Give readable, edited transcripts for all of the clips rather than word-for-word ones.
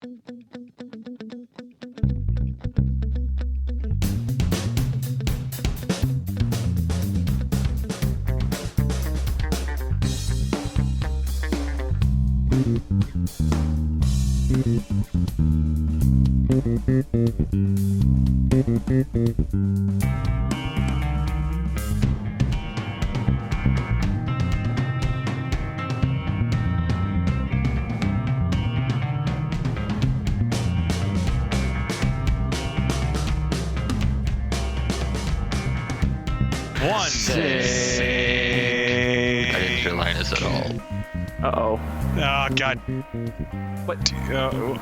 One. Sick. I didn't hear Linus at all. Uh-oh. Oh, God. What? God.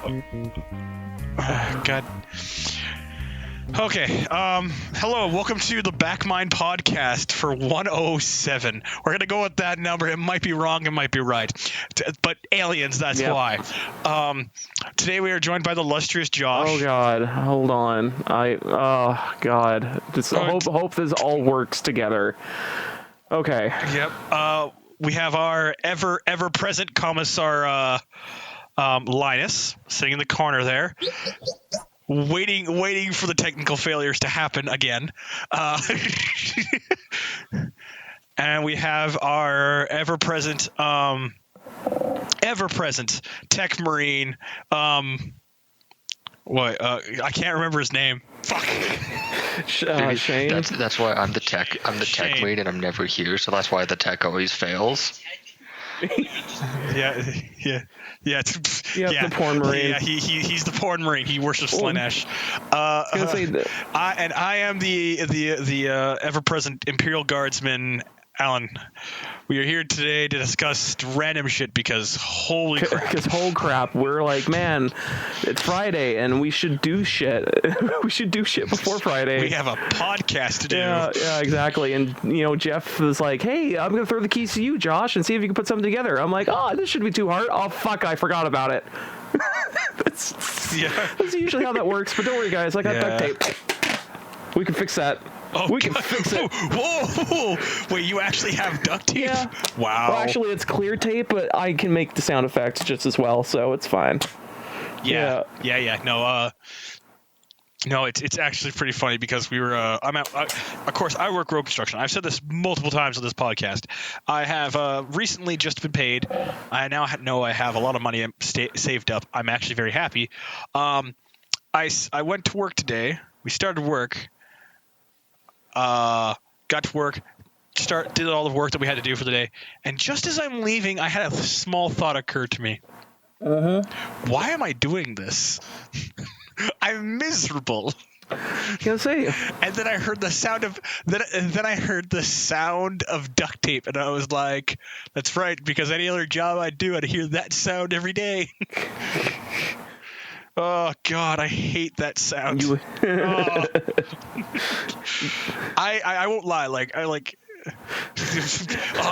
Okay. Hello. Welcome to the Backmind podcast for 107. We're going to go with that number. It might be wrong. It might be right. But aliens, that's why. Today we are joined by the illustrious Josh. Oh, God. Hold on. Oh, God. Just hope this all works together. Okay. Yep. We have our ever-present commissar, Linus, sitting in the corner there. Waiting for the technical failures to happen again. And we have our ever-present tech marine. I can't remember his name. Fuck. Shane? That's why I'm the tech. I'm the Shane. tech lead, and I'm never here. So that's why the tech always fails. Yeah. The porn marine. Yeah, he's the porn marine. He worships Slanesh. I am the ever-present Imperial Guardsman, Allan. We are here today to discuss random shit because holy crap, we're like, man, it's Friday and we should do shit. We should do shit before Friday. We have a podcast to do. Yeah, exactly. And Jeff was like, hey, I'm gonna throw the keys to you, Josh, and see if you can put something together. I'm like, oh, this shouldn't be too hard. Oh fuck, I forgot about it. That's usually how that works. But don't worry, guys, I got duct tape. We can fix that. Oh, we can fix it. Whoa! Wait, you actually have duct tape? Yeah. Wow. Well, actually, it's clear tape, but I can make the sound effects just as well, so it's fine. Yeah. No, it's actually pretty funny because we were. Of course, I work road construction. I've said this multiple times on this podcast. I have recently just been paid. I now know I have a lot of money saved up. I'm actually very happy. I went to work today. We started work. Got to work, did all the work that we had to do for the day, and just as I'm leaving, I had a small thought occur to me. Why am I doing this? I'm miserable. Can't say. And then I heard the sound of duct tape, and I was like, "That's right," because any other job I'd do, I'd hear that sound every day. Oh God, I hate that sound. I won't lie.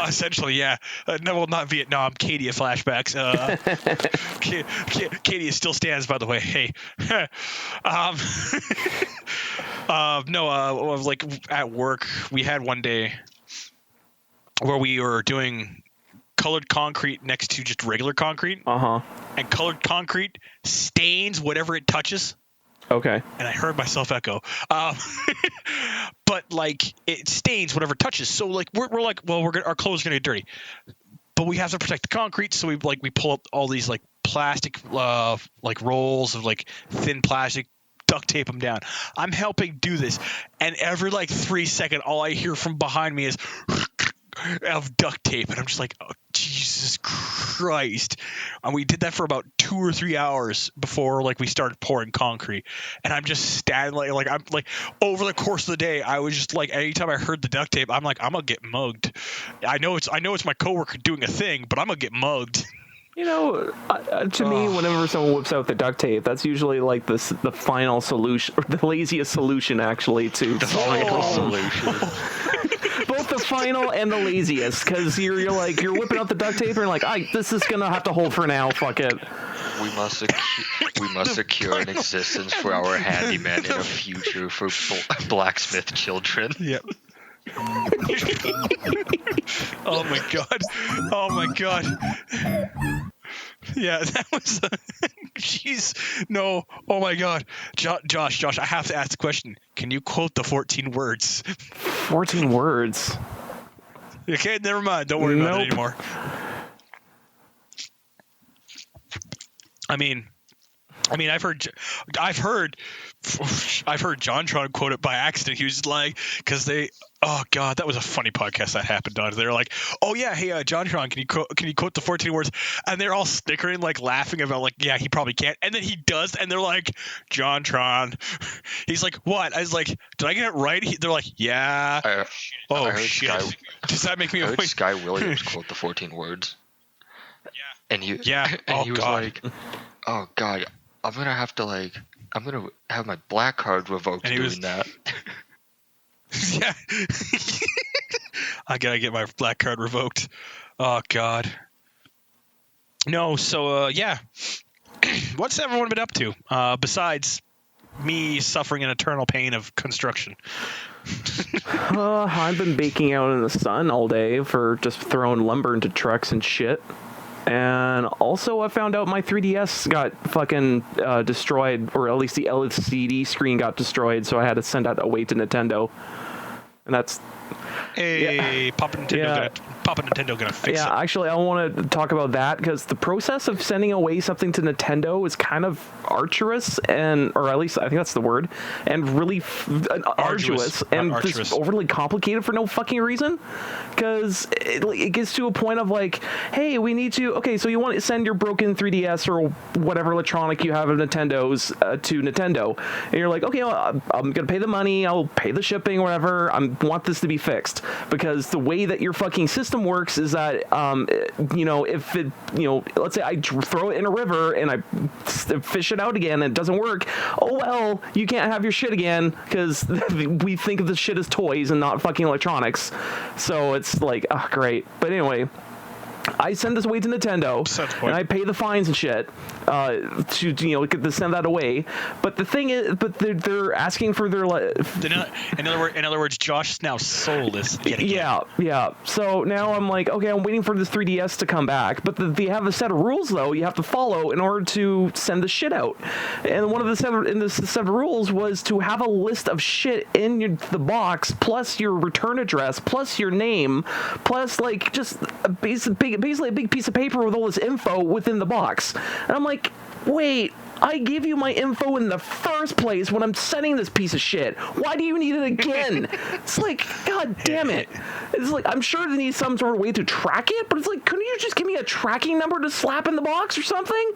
Essentially, yeah. No, well, not Vietnam. Cadia flashbacks. Cadia still stands, by the way. Hey. At work, we had one day where we were doing colored concrete next to just regular concrete. And colored concrete stains whatever it touches. Okay. And I heard myself echo. But it stains whatever it touches. So we're like, well, our clothes are gonna get dirty, but we have to protect the concrete. So we pull up all these plastic rolls of thin plastic, duct tape them down. I'm helping do this, and every 3 seconds, all I hear from behind me is of duct tape, and I'm just like, oh, Jesus Christ. And we did that for about 2 or 3 hours before we started pouring concrete, and I'm just standing I'm over the course of the day, I was just anytime I heard the duct tape, I'm like, I'm gonna get mugged. I know it's my coworker doing a thing, but I'm gonna get mugged. To me, whenever someone whips out the duct tape, that's usually the final solution, or the laziest solution, actually, to the final solution. Both the final and the laziest, because you're whipping out the duct tape, and you're like, this is gonna have to hold for now. Fuck it. We must secure an existence for our handyman in a future for blacksmith children. Yep. Oh my god. Yeah, that was. Jeez, no. Oh my God, Josh, I have to ask the question. Can you quote the 14 words? 14 words. Okay, never mind. Don't worry about it anymore. I mean, I've heard JonTron quote it by accident. He was like, because oh God, that was a funny podcast that happened on. They were like, oh yeah, hey JonTron, can you quote the 14 words? And they're all snickering, like laughing about like, yeah, he probably can't. And then he does, and they're like, JonTron. He's like, what? I was like, did I get it right? They're like, yeah. I heard shit. Does that make me? I heard Sky Williams quote the 14 words. Yeah. And he Oh he was God. like, oh God, I'm gonna have my black card revoked doing that. Yeah. I gotta get my black card revoked. Oh God. No, so yeah. What's everyone been up to? Besides me suffering an eternal pain of construction. I've been baking out in the sun all day for just throwing lumber into trucks and shit. And also, I found out my 3DS got fucking destroyed, or at least the LCD screen got destroyed, so I had to send that away to Nintendo. And that's... Hey, Papa Nintendo gonna fix it. Yeah, actually, I want to talk about that because the process of sending away something to Nintendo is kind of arduous, or at least I think that's the word, and really arduous and just overly complicated for no fucking reason. Because it gets to a point of like, hey, we need to. Okay, so you want to send your broken 3DS or whatever electronic you have of Nintendo's to Nintendo, and you're like, okay, well, I'm gonna pay the money, I'll pay the shipping, or whatever. I want this to be fixed because the way that your fucking system works is that if it, let's say I throw it in a river and I fish it out again and it doesn't work, oh well, you can't have your shit again because we think of the shit as toys and not fucking electronics. So it's like, oh great. But anyway, I send this away to Nintendo, and I pay the fines and shit to send that away. But the thing is, they're asking for their. In other words, Josh now sold this. Yeah. So now I'm like, okay, I'm waiting for this 3DS to come back. But they have a set of rules though you have to follow in order to send the shit out. And one of the set of rules was to have a list of shit in the box, plus your return address, plus your name, plus like just basically a big piece of paper with all this info within the box. And I'm like, wait, I gave you my info in the first place when I'm sending this piece of shit. Why do you need it again? It's like, God damn it. It's like, I'm sure they need some sort of way to track it, but it's like, couldn't you just give me a tracking number to slap in the box or something?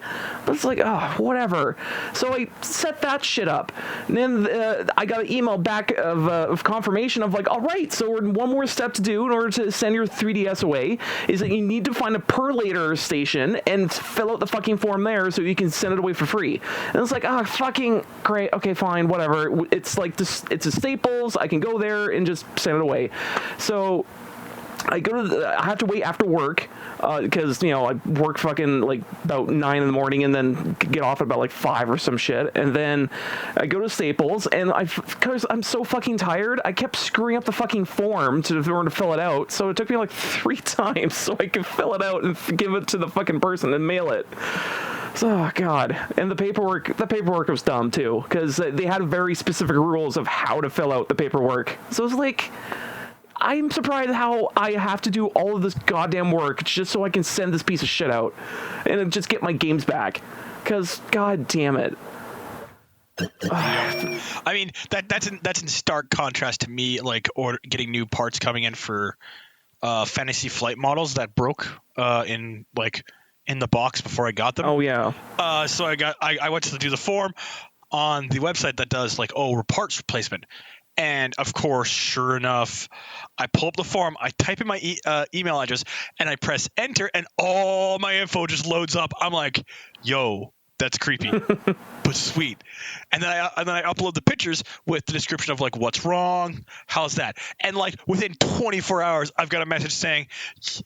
But it's like, oh, whatever. So I set that shit up. And then I got an email back of confirmation of like, all right, so one more step to do in order to send your 3DS away is that you need to find a perlator station and fill out the fucking form there so you can send it away for free. And it's like, oh, fucking great. Okay, fine, whatever. It's like this. It's a Staples. I can go there and just send it away. So I have to wait after work because I work fucking like about 9 in the morning and then get off at about like 5 or some shit. And then I go to Staples and because I'm so fucking tired, I kept screwing up the fucking form in order to fill it out. So it took me like 3 times so I could fill it out and give it to the fucking person and mail it. Oh God! And the paperwork was dumb too, because they had very specific rules of how to fill out the paperwork. So it's like, I'm surprised how I have to do all of this goddamn work just so I can send this piece of shit out and just get my games back. Because God damn it. I mean, that's in stark contrast to me, like getting new parts coming in for Fantasy Flight models that broke in the box before I got them. Oh yeah. So I went to do the form on the website that does like parts replacement, and of course, sure enough, I pull up the form, I type in my email address, and I press enter, and all my info just loads up. I'm like, yo, that's creepy, but sweet. And then I upload the pictures with the description of like what's wrong, how's that, and like within 24 hours, I've got a message saying,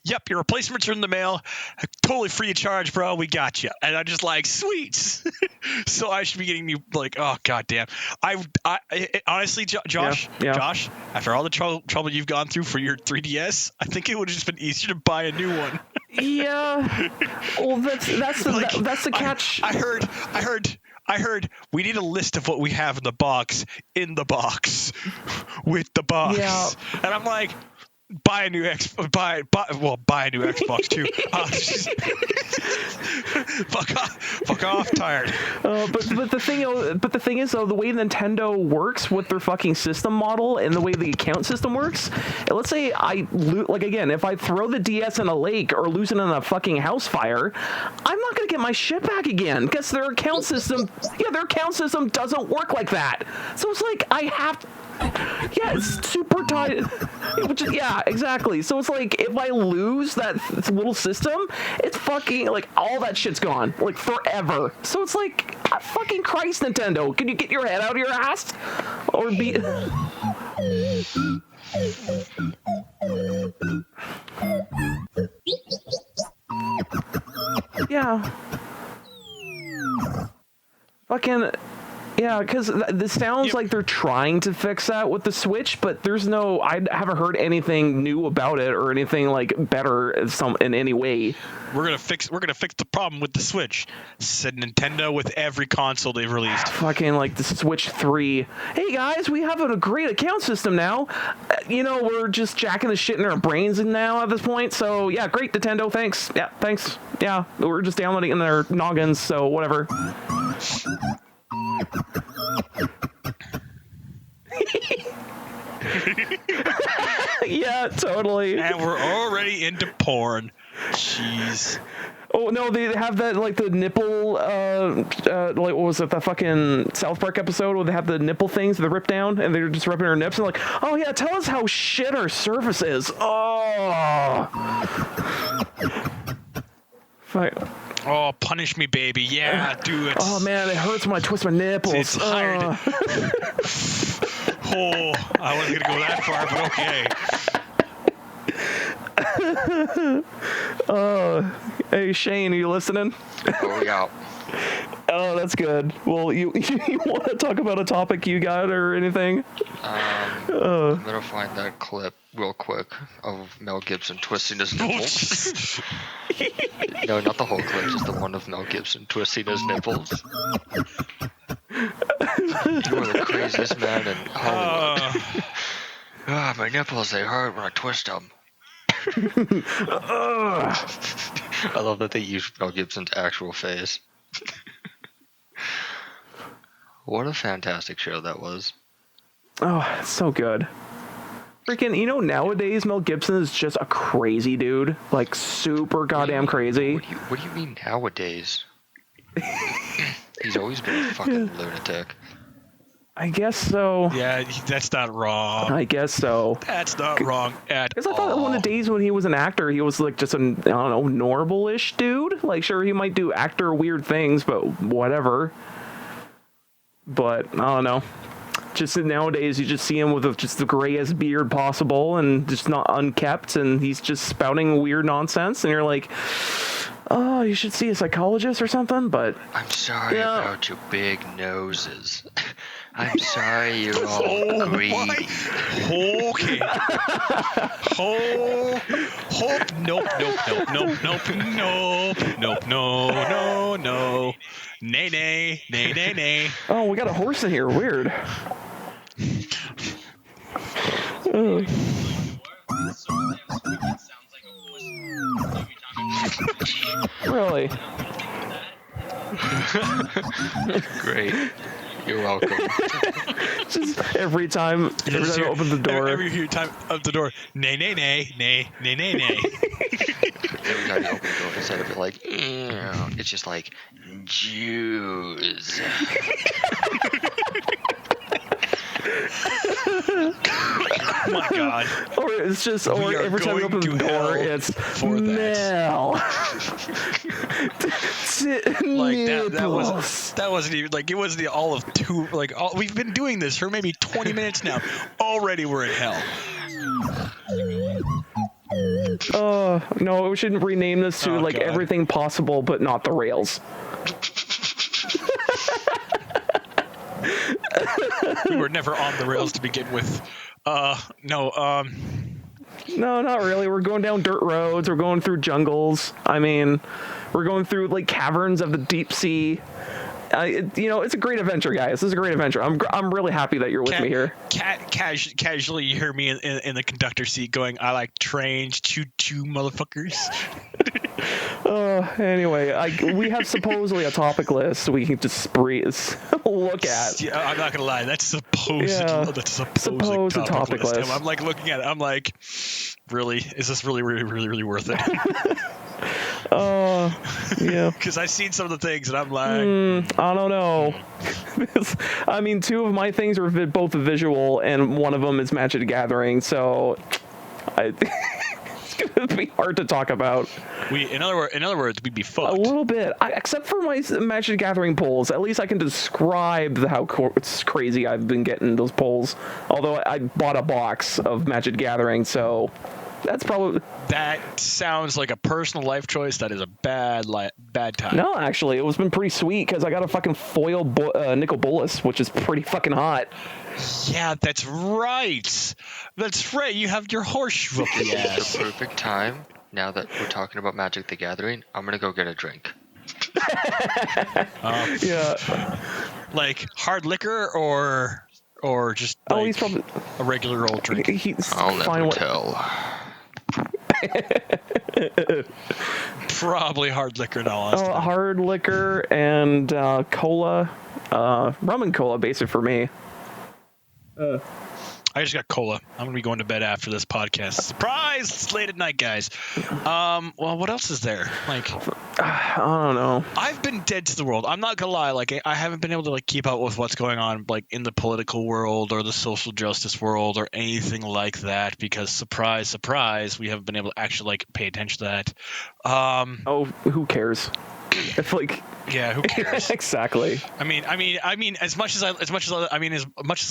"Yep, your replacements are in the mail, totally free of charge, bro. We got you." And I'm just like, sweet. So I should be getting you like, oh goddamn. I honestly, Josh, Josh, after all the trouble you've gone through for your 3DS, I think it would have just been easier to buy a new one. Yeah. Well, that's the catch. I heard we need a list of what we have in the box with the box. Yeah. And I'm like, buy a new buy a new Xbox too. Fuck off, tired. But the thing is though, the way Nintendo works with their fucking system model and the way the account system works, let's say if I throw the DS in a lake or lose it in a fucking house fire, I'm not gonna get my shit back again because their account system doesn't work like that. So it's like I have to. Yeah, it's super tight. Yeah, exactly. So it's like if I lose that little system, it's fucking like all that shit's gone, like forever. So it's like, fucking Christ, Nintendo, can you get your head out of your ass, or be? Yeah. Fucking. Yeah, because this sounds like they're trying to fix that with the Switch, but I haven't heard anything new about it or anything like better in any way. We're gonna fix the problem with the Switch, said Nintendo with every console they've released. Fucking like the Switch 3. Hey guys, we have a great account system now. We're just jacking the shit in our brains now at this point. So yeah, great Nintendo, thanks. Yeah, thanks. Yeah, we're just downloading in their noggins, so whatever. Yeah, totally. And we're already into porn. Jeez. Oh no, they have that like the nipple like what was it, the fucking South Park episode where they have the nipple things that rip down and they're just ripping their nips and like, oh yeah, tell us how shit our surface is. Oh. Fuck. Oh, punish me, baby. Yeah, do it. Oh, man, it hurts when I twist my nipples. It's hard. Oh, I wasn't going to go that far, but okay. Hey, Shane, are you listening? Oh, yeah. Oh, that's good. Well, you want to talk about a topic you got or anything? I'm going to find that clip real quick of Mel Gibson twisting his nipples. No, not the whole clip, just the one of Mel Gibson twisting his nipples. You are the craziest man in Hollywood. My nipples, they hurt when I twist them. I love that they used Mel Gibson's actual face. What a fantastic show that was. Oh, it's so good. Freaking, nowadays Mel Gibson is just a crazy dude. Like, super goddamn crazy. What do you mean nowadays? He's always been a fucking lunatic. I guess so. Yeah, that's not wrong. I guess so. That's not wrong at all. Because I thought one of the days when he was an actor, he was like just normal-ish dude. Like, sure, he might do actor weird things, but whatever. But, I don't know. Just nowadays, you just see him with just the grayest beard possible and just not unkept, and he's just spouting weird nonsense, and you're like, oh, you should see a psychologist or something, but... I'm sorry about your big noses. I'm sorry you're all greedy. Okay. Nope. No. Nay. Oh, we got a horse in here. Weird. Really? Great. You're welcome. Just every time I open the door. Every time up the door. Nay. Every time you open the door, instead of it like, it's just like, Jews. Oh my god. Or it's just, or every time you open the door, it's Mel. Like that wasn't even like, it wasn't the all of two, like we've been doing this for maybe 20 minutes now. Already we're in hell. No, we shouldn't rename this to everything possible but not the rails. we were never on the rails to begin with. No, not really. We're going down dirt roads. We're going through jungles. I mean, we're going through like caverns of the deep sea. It's a great adventure, guys. This is a great adventure. I'm really happy that you're with me here. Casually, you hear me in the conductor seat going, "I like trains, choo-choo, motherfuckers." Anyway, we have supposedly a topic list we can just look at. Yeah, I'm not gonna lie. That's supposed topic list. And I'm like looking at it. I'm like, really? Is this really, really, really, really worth it? Yeah. Because I've seen some of the things, and I'm like, I don't know. I mean, two of my things are both visual, and one of them is Magic the Gathering. So, it's gonna be hard to talk about. In other words, we'd be fucked. A little bit, except for my Magic the Gathering polls. At least I can describe how crazy I've been getting those polls. Although I bought a box of Magic the Gathering, so. That's probably. That sounds like a personal life choice. That is a bad time. No, actually, it was been pretty sweet because I got a fucking foil nickel bolus, which is pretty fucking hot. Yeah, that's right. That's right. You have your horseshoe up the ass. It's the perfect time. Now that we're talking about Magic the Gathering, I'm gonna go get a drink. Yeah. Like hard liquor or just like he's probably a regular old drink. I'll never tell. Probably hard liquor in all honesty. Hard liquor and cola, rum and cola, basic for me. I just got cola. I'm gonna be going to bed after this podcast. Surprise! It's late at night, guys. Well, what else is there? Like, I don't know. I've been dead to the world. I'm not gonna lie. Like, I haven't been able to like keep up with what's going on like in the political world or the social justice world or anything like that because surprise, surprise, we haven't been able to actually like pay attention to that. Who cares? If like. Yeah, who cares? Exactly. I mean, as much as I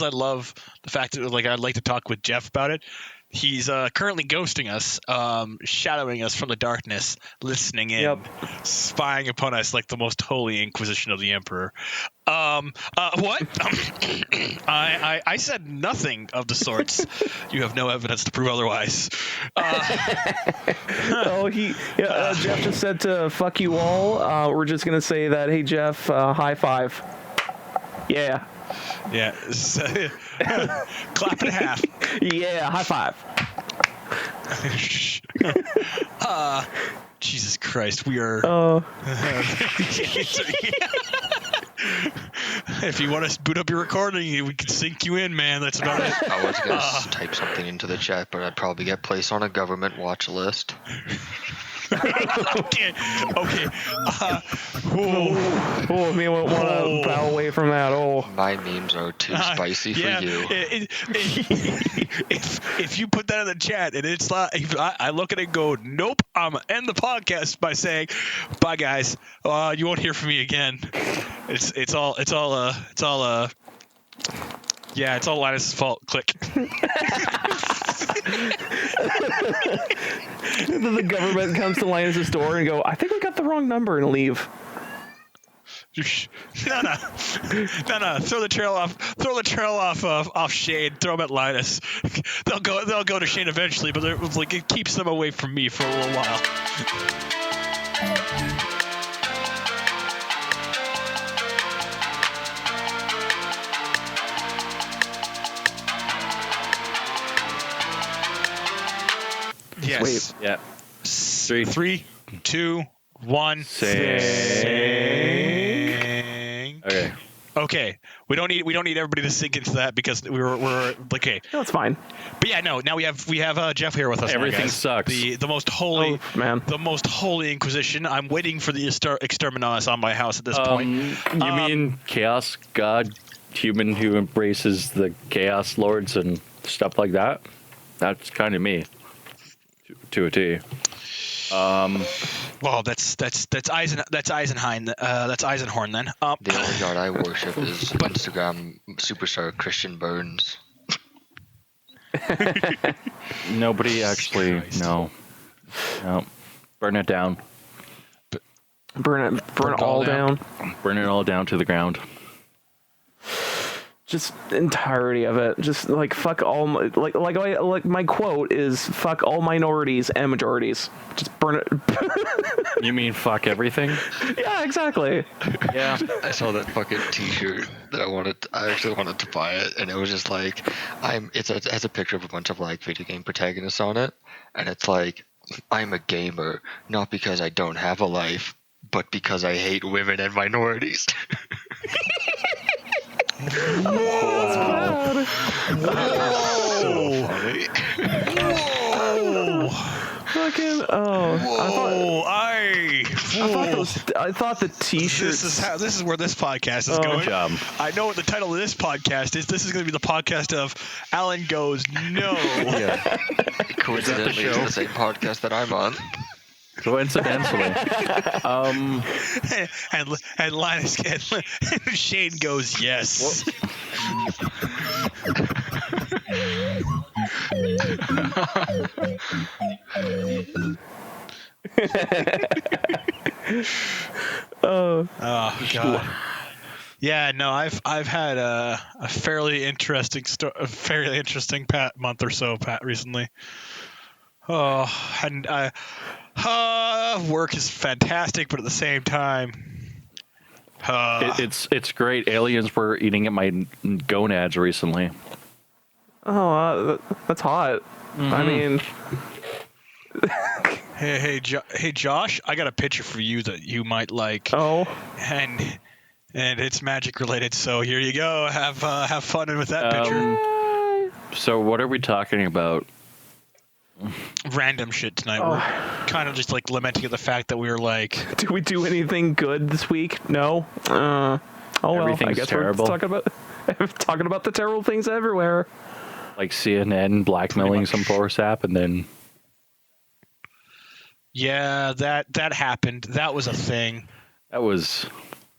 love the fact that like I'd like to talk with Jeff about it, he's currently ghosting us, shadowing us from the darkness, listening in, spying upon us like the most holy inquisition of the Emperor. What? I said nothing of the sorts. You have no evidence to prove otherwise. Jeff just said to fuck you all. We're just gonna say that, hey Jeff, high five. Yeah. Yeah. Clap in half. Yeah, high five. Jesus Christ, we are. If you want to boot up your recording, we can sync you in, man. That's about it. I was going to type something into the chat, but I'd probably get placed on a government watch list. Okay. Me won't want to bow away from that. My memes are too spicy for you. If you put that in the chat and it's not, I look at it and go, nope, I'm gonna end the podcast by saying, bye guys. You won't hear from me again. It's all Linus' fault. Click. Then the government comes to Linus' door and go, I think we got the wrong number, and leave. No. Throw the trail off Shane. Throw them at Linus. They'll go to Shane eventually, but it keeps them away from me for a little while. Yes. Sweet. Yeah. 3, 2, 1. Sing. Okay. We don't need everybody to sink into that because we're okay. No, it's fine. But yeah, no. Now we have Jeff here with us. Everything now, sucks. The most holy the most holy Inquisition. I'm waiting for the exterminatus on my house at this point. You mean Chaos God, human who embraces the Chaos Lords and stuff like that? That's kind of me. To a T. Well, that's Eisenhorn. That's Eisenhorn then. The only god I worship is Instagram superstar Christian Burns. Nobody actually. No. Burn it down. Burn it all down. Burn it all down to the ground. Just entirety of it. Just like fuck all like my quote is fuck all minorities and majorities. Just burn it. You mean fuck everything? Yeah, exactly. Yeah. I saw that fucking T-shirt that I actually wanted to buy it, and it was just like, it has a picture of a bunch of like video game protagonists on it, and it's like, I'm a gamer, not because I don't have a life, but because I hate women and minorities. Wow. So funny. Whoa! Fucking Whoa! I thought the T-shirt. This is where this podcast is going. Good job. I know what the title of this podcast is. This is going to be the podcast of Allan Goes No. Yeah. Coincidentally, it's the same podcast that I'm on. Coincidentally. and Linus and Shane goes yes. Oh God. Yeah, no, I've had a fairly interesting month or so recently. Oh, and work is fantastic, but at the same time, it's great. Aliens were eating at my gonads recently. Oh, that's hot. Mm-hmm. I mean, hey, Josh, I got a picture for you that you might like. oh, and it's magic related. So here you go. Have fun with that picture. So what are we talking about? Random shit tonight. We're kind of just like lamenting at the fact that we were like, did we do anything good this week? No. Oh well. Everything's I guess terrible. we're talking about the terrible things everywhere. Like CNN blackmailing some poor sap, and then yeah, that happened. That was a thing. that was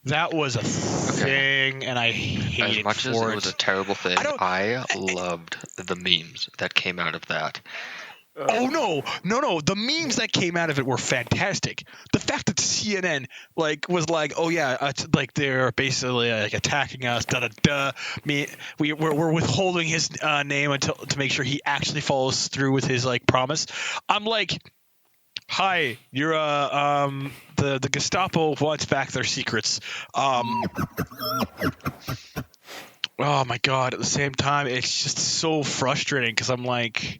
a thing, and I hate As it much as for it was a terrible thing, I don't- I loved the memes that came out of that. Oh no! The memes that came out of it were fantastic. The fact that CNN was like, oh yeah, it's like they're basically like attacking us. We're withholding his name until to make sure he actually follows through with his like promise. I'm like, hi, you're the Gestapo wants back their secrets. Oh my God! At the same time, it's just so frustrating because I'm like.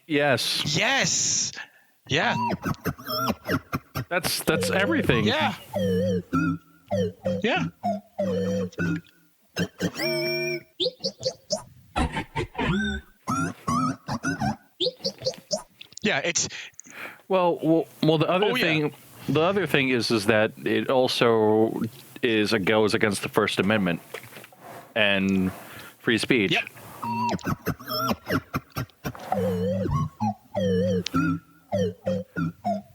yes. Yes. Yeah. That's everything. Yeah. Yeah. Yeah. It's Well. The other Oh, thing. The other thing is that it also goes against the First Amendment and free speech. Yep.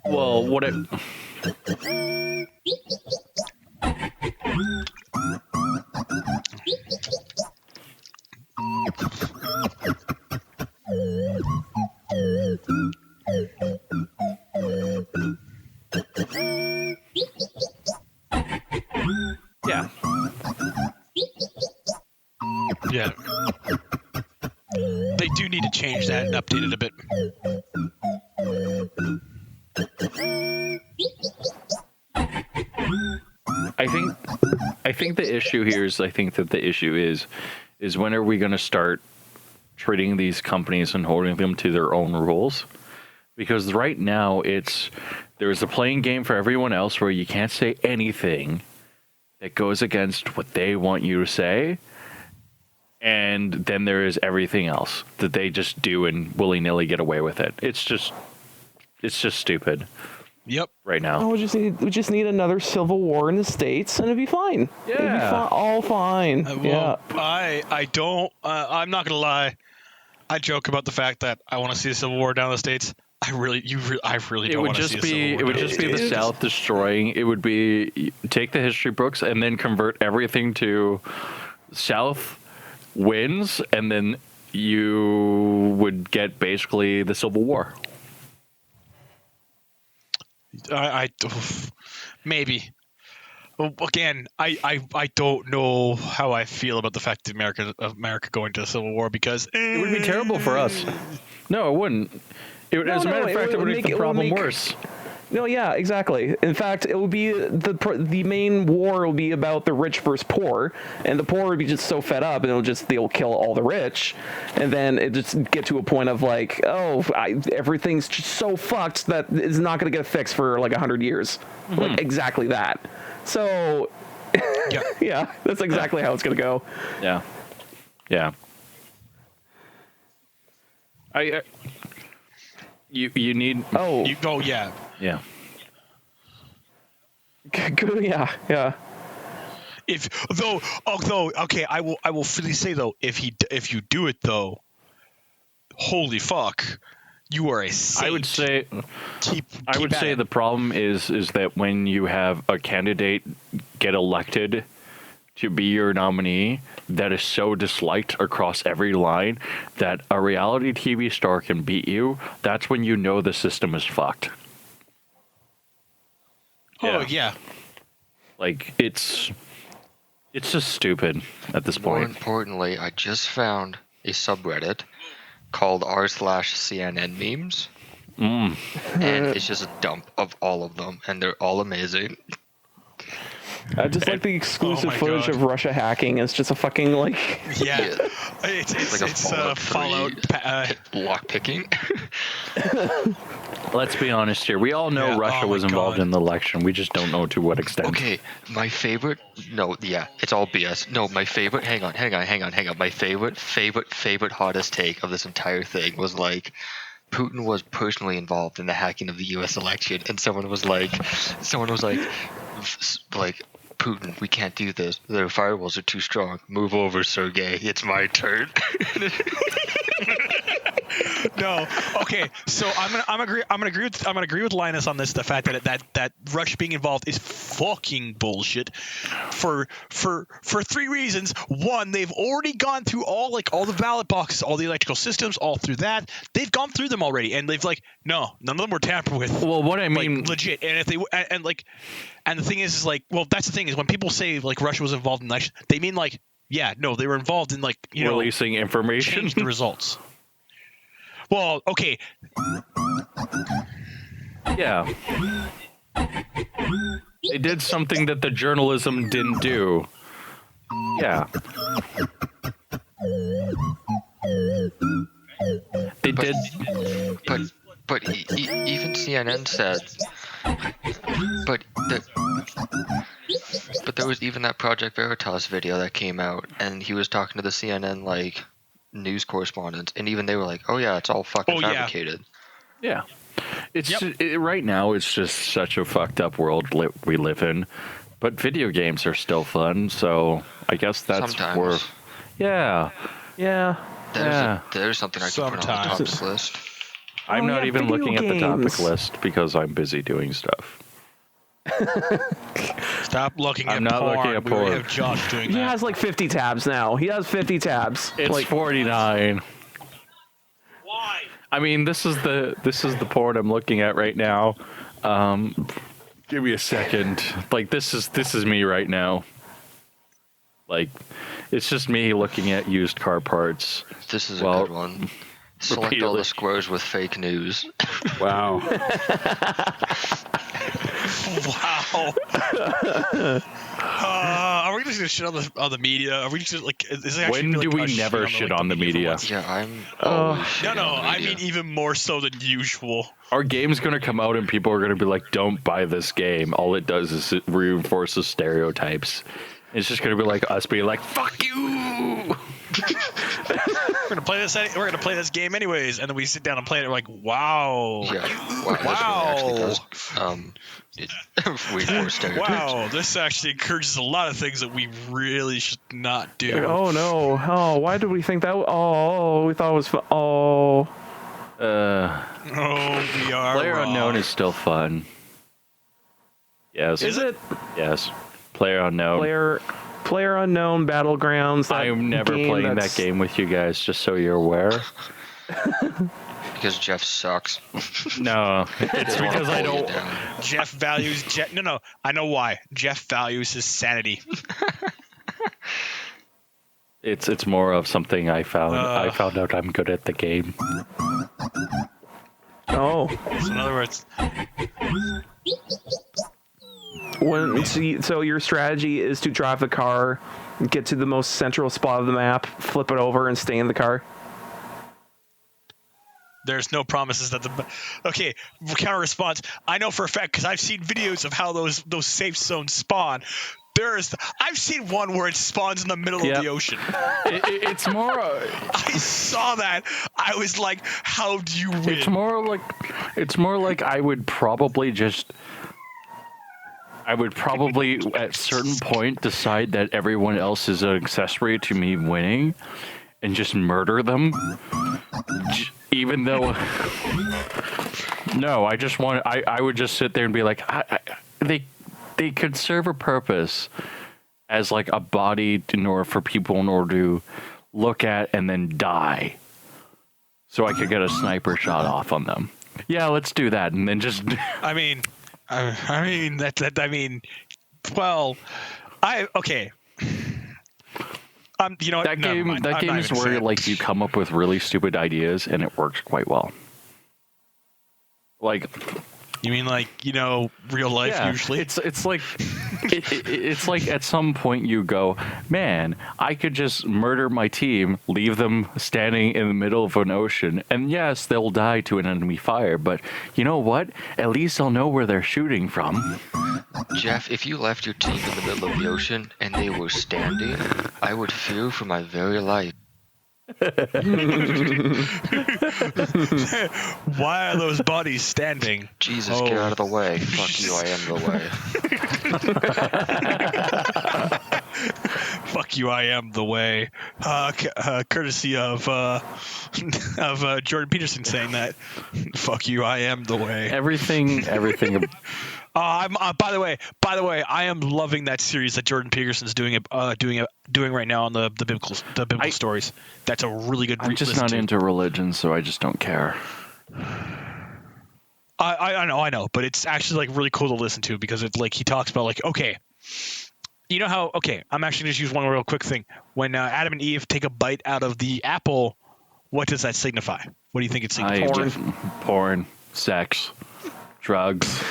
Well, what it. Yeah. yeah. They do need to change that and update it a bit. I think the issue here is is when are we going to start treating these companies and holding them to their own rules? Because right now there's a playing game for everyone else where you can't say anything that goes against what they want you to say. And then there is everything else that they just do and willy-nilly get away with it. It's just stupid. Yep. Right now. Oh, we just need another civil war in the States, and it'd be fine. Yeah. It'd be all fine. Well, I don't. I'm not gonna lie. I joke about the fact that I want to see a civil war down in the States. I really don't want to see a civil war. It would just be the South destroying. It would be take the history books and then convert everything to South wins, and then you would get basically the Civil War. I maybe. again, I don't know how I feel about the fact that America going to a civil war because It would be terrible for us. No, it wouldn't. As a matter of fact, it would make the problem worse. No, yeah, exactly. In fact, it would be the main war will be about the rich versus poor, and the poor would be just so fed up, and they'll kill all the rich, and then it just get to a point of like, everything's just so fucked that it's not going to get fixed for like 100 years, like exactly that. So, yeah, that's exactly how it's going to go. Yeah. You need. Yeah. Yeah. Good. Yeah. Okay, I will freely say though, if you do it though, holy fuck, you are a saint. I would say. Keep say the problem is that when you have a candidate get elected to be your nominee that is so disliked across every line that a reality TV star can beat you, that's when you know the system is fucked. Oh yeah. Like it's just stupid at this point. More importantly, I just found a subreddit called r/CNN memes. And it's just a dump of all of them, and they're all amazing. Just like the exclusive footage of Russia hacking is just a fucking like. Yeah. It's Fallout lock picking. Let's be honest here. We all know Russia was involved in the election. We just don't know to what extent. Okay, my favorite. No, yeah, it's all BS. No, my favorite. Hang on. My favorite hottest take of this entire thing was like, Putin was personally involved in the hacking of the U.S. election, and someone was like, Putin, we can't do this. Their firewalls are too strong. Move over, Sergey. It's my turn. No. Okay. So I'm gonna agree with Linus on this. The fact that Russia being involved is fucking bullshit. For 3 reasons. One, they've already gone through all the ballot boxes, all the electrical systems, all through that. They've gone through them already, and they've no, none of them were tampered with. Well, what I mean, legit. And if they and the thing is well, that's the thing is when people say Russia was involved in the election, they mean they were involved in releasing information, change the results. Well, okay. Yeah. They did something that the journalism didn't do. Yeah. They did. But even CNN said. But there was even that Project Veritas video that came out, and he was talking to the CNN news correspondents, and even they were like, "Oh yeah, it's all fucking fabricated." Yeah, it's right now. It's just such a fucked up world we live in, but video games are still fun. So I guess that's where. Yeah. There's something I can put on the topic list. I'm not even looking at the topic list because I'm busy doing stuff. Stop looking at I'm not porn. looking at porn. We have Josh doing that. He has 50 tabs now. He has 50 tabs. It's 49. Why? I mean, this is the porn I'm looking at right now. Give me a second. This is me right now. It's just me looking at used car parts. This is a good one. Select all the squares with fake news. Wow. Wow. Are we just gonna shit on the media? Are we just is it actually when do we never shit on the media? Yeah, I'm. No. I mean, even more so than usual. Our game's gonna come out and people are gonna be like, "Don't buy this game." All it does is it reinforces stereotypes. It's just gonna be like us being like, "Fuck you." We're gonna play this game anyways, and then we sit down and play it. And we're like, wow. Yeah. Wow. Wow, this actually encourages a lot of things that we really should not do. Oh no! Oh, why did we think that? Oh, we thought it was fun. Oh. We are. PlayerUnknown is still fun. Yes. Is it? Yes. PlayerUnknown. PlayerUnknown Battlegrounds. I'm never playing that game with you guys, just so you're aware. because Jeff sucks. No, it's because I don't. Jeff values No, I know why. Jeff values his sanity. It's more of something I found. I found out I'm good at the game. Oh. So in other words, so your strategy is to drive the car, get to the most central spot of the map, flip it over, and stay in the car. there's no promises that the. Okay, counter response. I know for a fact because I've seen videos of how those safe zones spawn. I've seen one where it spawns in the middle of the ocean. It's more. I saw that. I was like, "How do you win?" It's more like I would probably at certain point decide that everyone else is an accessory to me winning, and just murder them. Even though, no, I would just sit there and be like, they could serve a purpose as like a body for people in order to look at and then die, so I could get a sniper shot off on them. Yeah, let's do that, and then just. Okay. You know what? That game is where like you come up with really stupid ideas and it works quite well. Like. You mean like, real life usually? It's like it's like at some point you go, man, I could just murder my team, leave them standing in the middle of an ocean, and yes, they'll die to an enemy fire, but you know what? At least I'll know where they're shooting from. Jeff, if you left your team in the middle of the ocean and they were standing, I would fear for my very life. Why are those bodies standing? Jesus, get out of the way. Fuck you, I am the way. Fuck you, I am the way. Courtesy of Jordan Peterson saying that. Fuck you, I am the way. Everything. By the way, I am loving that series that Jordan Peterson's doing right now on the biblical stories. That's a really good. I'm just not into religion, so I just don't care. I know, but it's actually like really cool to listen to because it's like he talks about like, okay, you know how I'm actually just use one real quick thing. When Adam and Eve take a bite out of the apple, what does that signify? What do you think it signifies? Porn, sex, drugs.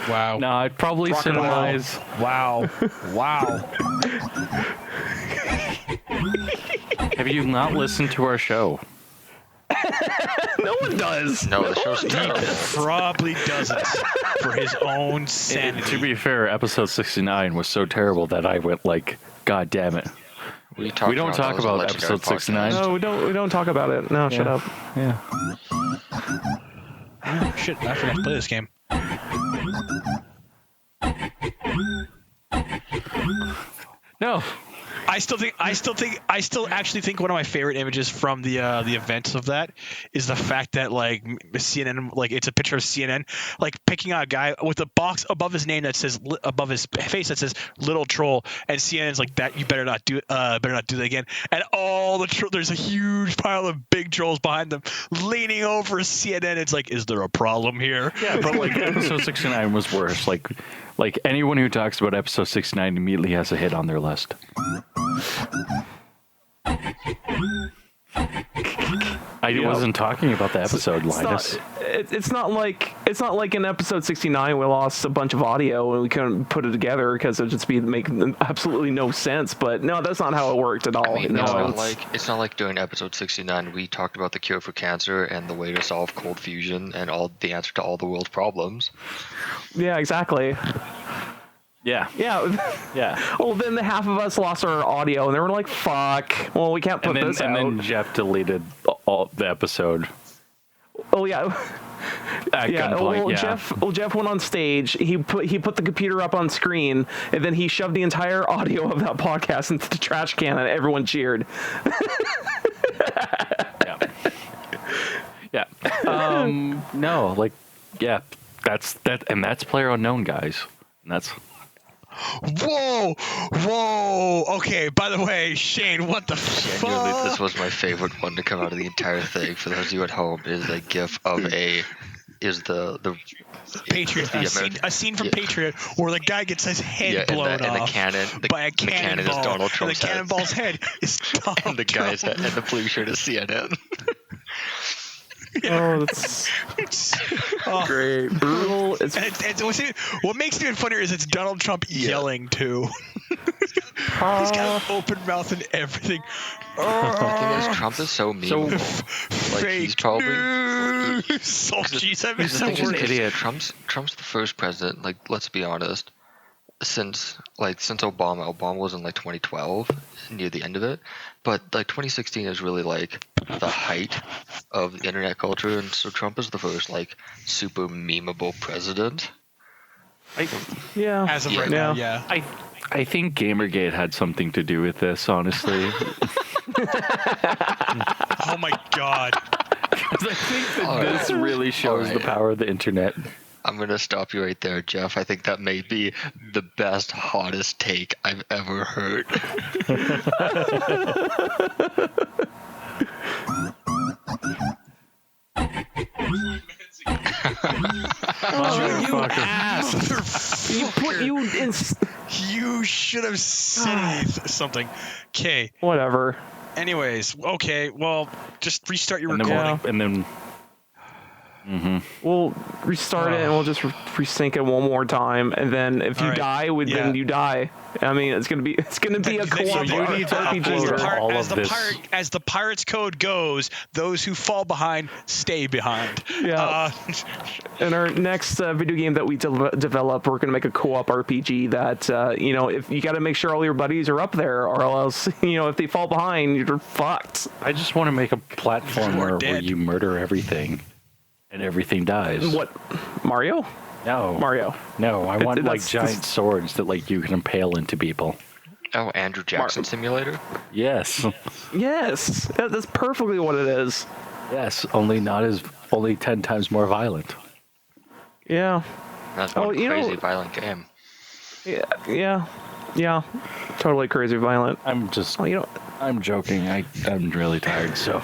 Wow. No, I'd probably symbolize. Wow. Have you not listened to our show? No one does. No, the show's terrible. Probably doesn't for his own sanity. To be fair, episode 69 was so terrible that I went like, God damn it. We don't talk about episode 69. No, we don't talk about it. No, shut up. Yeah. Oh, shit, I forgot to play this game. No. I still actually think one of my favorite images from the events of that is the fact that like CNN, like it's a picture of CNN like picking out a guy with a box above his name that says above his face that says "Little Troll," and CNN's like that. You better not do that again. And all the there's a huge pile of big trolls behind them leaning over CNN. It's like, is there a problem here? Yeah, but like episode 69 was worse. Like anyone who talks about episode 69 immediately has a hit on their list. I wasn't talking about the episode, Linus. It's not like in episode 69 we lost a bunch of audio and we couldn't put it together because it'd just be making absolutely no sense. But no, that's not how it worked at all. I mean, it's not like during episode 69 we talked about the cure for cancer and the way to solve cold fusion and the answer to all the world's problems. Yeah, exactly. Yeah. Well, then the half of us lost our audio, and they were like, "Fuck! Well, we can't put this out." And then Jeff deleted all the episode. Oh yeah. Jeff went on stage. He put the computer up on screen, and then he shoved the entire audio of that podcast into the trash can, and everyone cheered. Yeah. No, like, yeah, that's PlayerUnknown, guys. And that's. Whoa. Okay, by the way, Shane, what the Genuinely, fuck? this was my favorite one to come out of the entire thing. For those of you at home, is a gif of the Patriot. A scene from Patriot where the guy gets his head blown off by a cannonball. Is Donald Trump's and the cannonball's head is Donald and the guy's head, and the blue shirt is CNN. Oh, that's great. Brutal. What makes it even funnier is it's Donald Trump yelling too. He's got an open mouth and everything. The thing is, Trump is so mean. He's probably he's such an idiot. Trump's the first president. Like, let's be honest. Since Obama was in 2012, near the end of it, but 2016 is really the height of the internet culture, and so Trump is the first super memeable president. As of right now, yeah. I think Gamergate had something to do with this, honestly. Oh my god. I think that this really shows the power of the internet. I'm going to stop you right there, Jeff. I think that may be the best, hottest take I've ever heard. You ass. You should have said something. Okay. Whatever. Anyways, okay. Well, just restart your recording. And then we'll restart it and we'll just resync it one more time, and then if you die, then you die. I mean, it's gonna be a co-op RPG. As the pirate's code goes, those who fall behind stay behind. Yeah. In our next video game that we develop, we're gonna make a co-op RPG that if you got to make sure all your buddies are up there, or else if they fall behind, you're fucked. I just want to make a platformer where you murder everything. And everything dies. What? Mario? No. Mario. No, I want giant swords that you can impale into people. Oh, Andrew Jackson Simulator? Yes. Yes. That's perfectly what it is. Yes, only 10 times more violent. Yeah. That's one crazy violent game. Yeah. Totally crazy violent. I'm joking. I'm really tired, so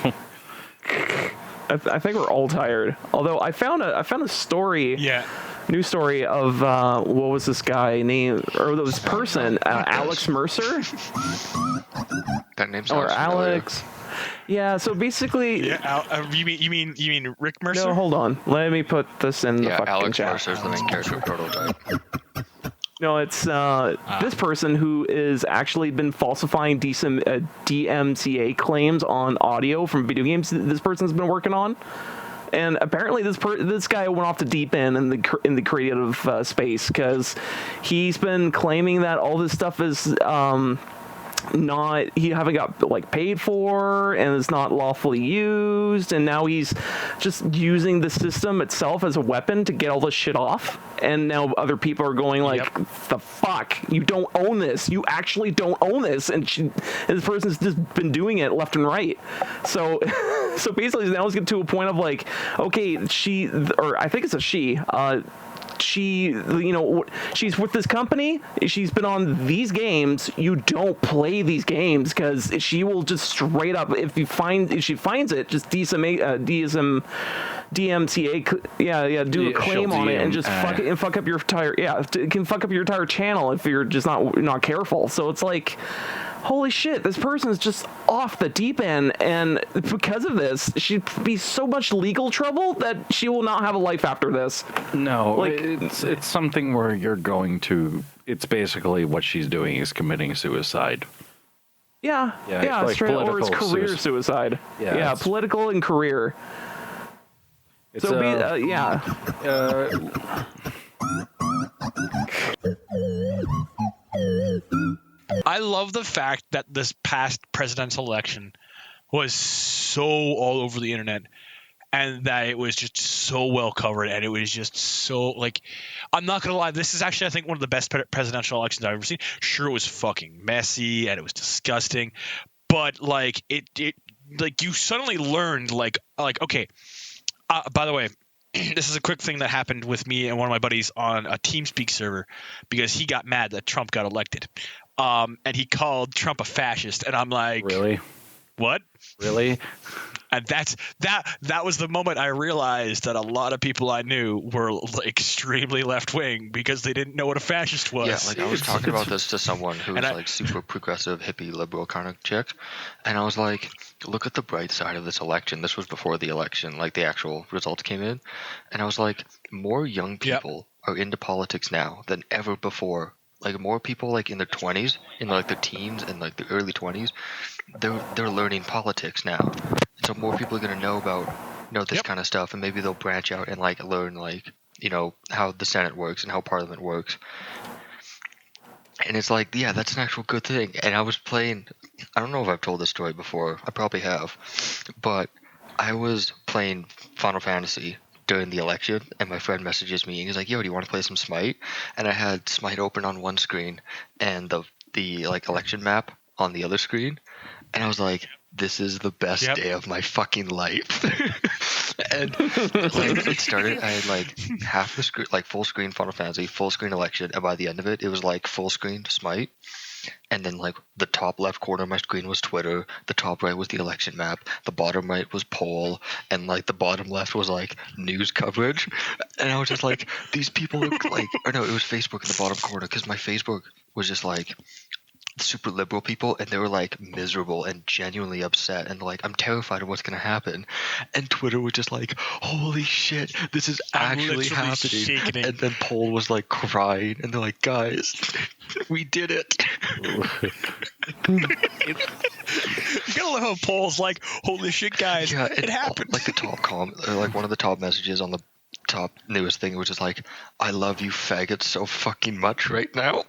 I think we're all tired. Although I found a story, new story of what was this guy named, or this person, Alex Mercer. That name's Alex. Yeah. So basically, you mean Rick Mercer? No, hold on. Let me put this in the fucking Alex chat. Mercer's the main character of Prototype. No, it's this person who is actually been falsifying DMCA claims on audio from video games this person's been working on. And apparently this guy went off the deep end in the creative space, because he's been claiming that all this stuff is he haven't got paid for, and it's not lawfully used, and now he's just using the system itself as a weapon to get all this shit off. And now other people are going the fuck, you don't own this, you actually don't own this, and this person's just been doing it left and right. So basically now it's getting to a point of okay, I think it's a she, she's with this company, she's been on these games, you don't play these games, because she will just straight up, if she finds it, just DMCA, do a claim on it and just fuck up your entire, it can fuck up your entire channel if you're just not careful. So it's holy shit, this person is just off the deep end, and because of this, she'd be so much legal trouble that she will not have a life after this. No, it's something where you're going to. It's basically what she's doing is committing suicide. Yeah, straight, or it's career suicide. Yeah, political and career. So I love the fact that this past presidential election was so all over the internet, and that it was just so well covered, and it was just so I'm not gonna lie, this is actually I think one of the best presidential elections I've ever seen. Sure, it was fucking messy and it was disgusting, but it you suddenly learned okay. By the way, this is a quick thing that happened with me and one of my buddies on a TeamSpeak server because he got mad that Trump got elected. And he called Trump a fascist. And I'm like, Really? What? Really? And that was the moment I realized that a lot of people I knew were extremely left wing because they didn't know what a fascist was. Yeah, like I was talking about this to someone who was like super progressive, hippie, liberal kind of chick, and I was like, look at the bright side of this election. This was before the election, like the actual results came in, and I was like, more young people are into politics now than ever before. Like more people like in their 20s, in like their teens and like the early 20s, they're learning politics now. So more people are gonna know this kind of stuff, and maybe they'll branch out and like learn like how the Senate works and how Parliament works. And it's like, yeah, that's an actual good thing. And I was playing. I don't know if I've told this story before. I probably have, but I was playing Final Fantasy during the election, and my friend messages me and he's like, yo, do you want to play some Smite? And I had Smite open on one screen and the like election map on the other screen, and I was like, this is the best day of my fucking life. And like it started, I had like half the screen, like full screen Final Fantasy, full screen election, and by the end of it was like full screen Smite. And then like the top left corner of my screen was Twitter, the top right was the election map, the bottom right was poll, and like the bottom left was like news coverage. And I was just like, these people look like, or no, it was Facebook in the bottom corner, because my Facebook was just like super liberal people, and they were like miserable and genuinely upset and like, I'm terrified of what's gonna happen. And Twitter was just like, holy shit, this is actually happening. And then poll was like crying, and they're like, guys, we did it. You gotta love how Paul's like, holy shit, guys, it happened. Like the top comment, or like one of the top messages on the top newest thing, which is like, I love you faggots so fucking much right now.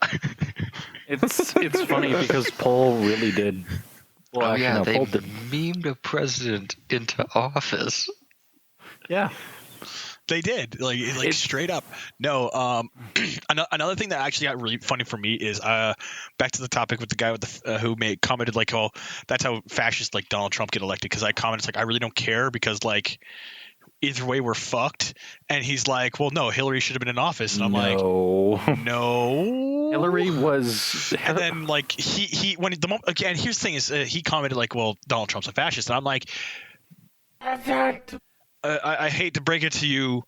It's funny because Paul really did. Well, they memed a president into office. Yeah. They did, like straight up. No, another thing that actually got really funny for me is back to the topic with the guy with the who commented like, oh, that's how fascists like Donald Trump get elected. Because I commented like, I really don't care because like either way we're fucked. And he's like, well, no, Hillary should have been in office. And I'm like, no, Hillary was. And then like he when the moment again, here's the thing is he commented like, well, Donald Trump's a fascist. And I'm like, I hate to break it to you,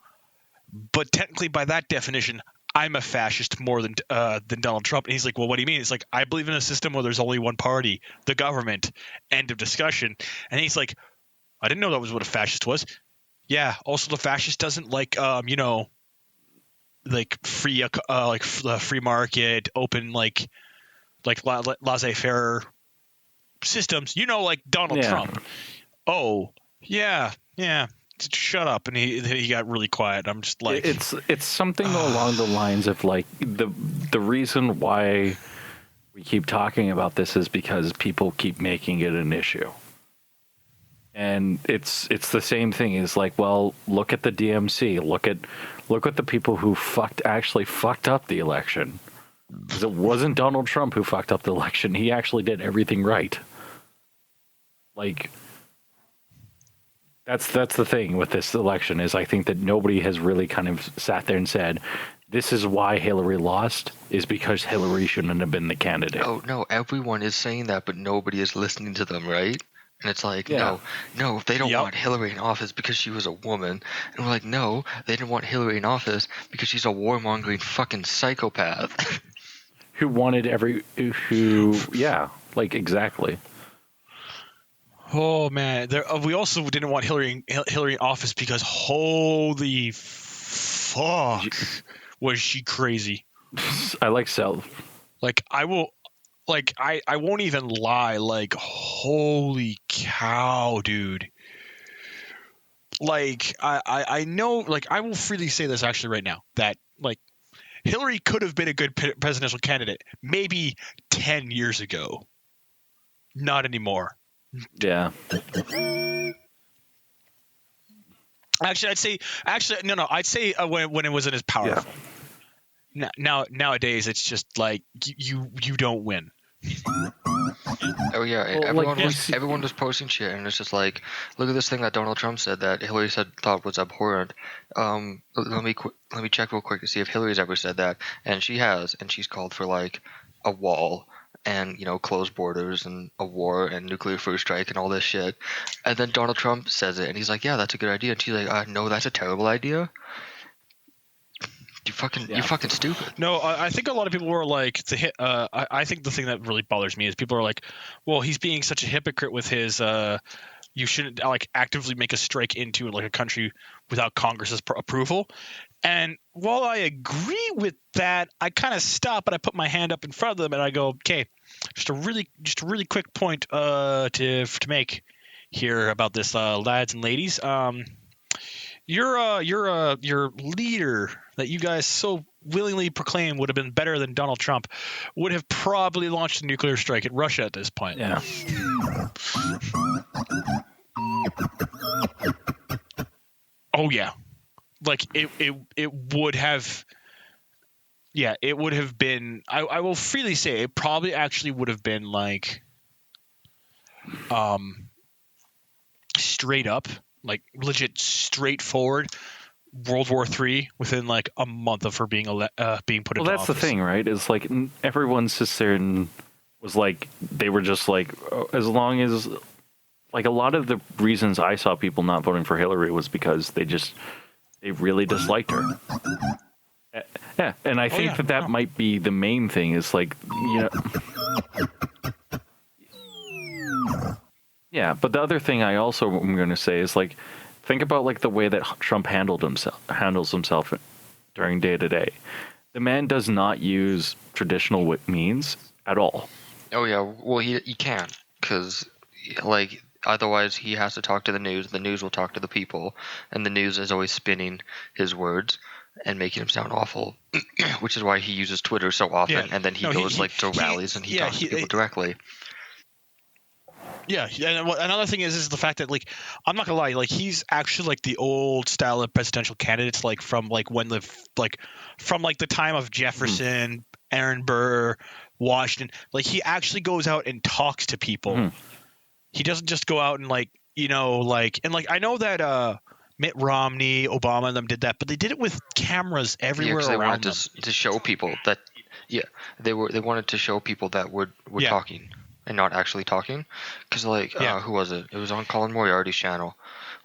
but technically by that definition, I'm a fascist more than Donald Trump. And he's like, well, what do you mean? It's like, I believe in a system where there's only one party, the government, end of discussion. And he's like, I didn't know that was what a fascist was. Yeah. Also, the fascist doesn't like, like free, like the free market, open, like laissez-faire systems. Like Donald Trump. Oh, yeah. Shut up. And he got really quiet. I'm just like, it's something along the lines of like the reason why we keep talking about this is because people keep making it an issue. And it's the same thing. It's like, well, look at the DMC. Look at the people who actually fucked up the election. Because it wasn't Donald Trump who fucked up the election. He actually did everything right. Like, that's the thing with this election is I think that nobody has really kind of sat there and said, this is why Hillary lost, is because Hillary shouldn't have been the candidate. Oh, no, everyone is saying that, but nobody is listening to them, right? And it's like, no, they don't want Hillary in office because she was a woman. And we're like, no, they didn't want Hillary in office because she's a warmongering fucking psychopath. Who wanted exactly. Oh man, we also didn't want Hillary in office because holy fuck, was she crazy? I like self. Like I won't even lie. Like holy cow, dude. Like I know. Like I will freely say this actually right now that like Hillary could have been a good presidential candidate maybe 10 years ago. Not anymore. Yeah. I'd say when it wasn't as powerful. Yeah. Nowadays it's just like you don't win. Oh yeah, Well, everyone was posting shit, and it's just like, look at this thing that Donald Trump said that Hillary thought was abhorrent. Let me check real quick to see if Hillary's ever said that, and she has, and she's called for like a wall and closed borders and a war and nuclear first strike and all this shit, and then Donald Trump says it, and he's like, yeah, that's a good idea, and she's like, no, that's a terrible idea. You're fucking stupid. No, I think a lot of people were like, I think the thing that really bothers me is people are like, well, he's being such a hypocrite with his, you shouldn't like actively make a strike into like a country without Congress's approval. And while I agree with that, I kind of stop and I put my hand up in front of them and I go, okay, just a really quick point to make here about this, lads and ladies. Your leader that you guys so willingly proclaim would have been better than Donald Trump would have probably launched a nuclear strike at Russia at this point. Yeah. Oh yeah. Like it would have. Yeah, it would have been. I will freely say it probably actually would have been like, straight up, like legit straightforward World War III within like a month of her being put into office. Well, that's the thing, right? It's like everyone sits there and was like, they were just like, as long as, like a lot of the reasons I saw people not voting for Hillary was because they really disliked her. Yeah, and I think that might be the main thing is like, yeah, but the other thing I also am going to say is like, think about like the way that Trump handles himself during day to day. The man does not use traditional means at all. Oh yeah, well he can't, because like otherwise he has to talk to the news. The news will talk to the people, and the news is always spinning his words and making him sound awful, which is why he uses Twitter so often. And then he goes to rallies and he talks to people directly. Yeah, and another thing is the fact that like I'm not gonna lie, like he's actually like the old style of presidential candidates, like from like when from the time of Jefferson, Aaron Burr, Washington. Like he actually goes out and talks to people. He doesn't just go out and I know that Mitt Romney, Obama, and them did that, but they did it with cameras everywhere they around them. wanted to show people that they wanted to show people that were talking and not actually talking, because who was it? It was on Colin Moriarty's channel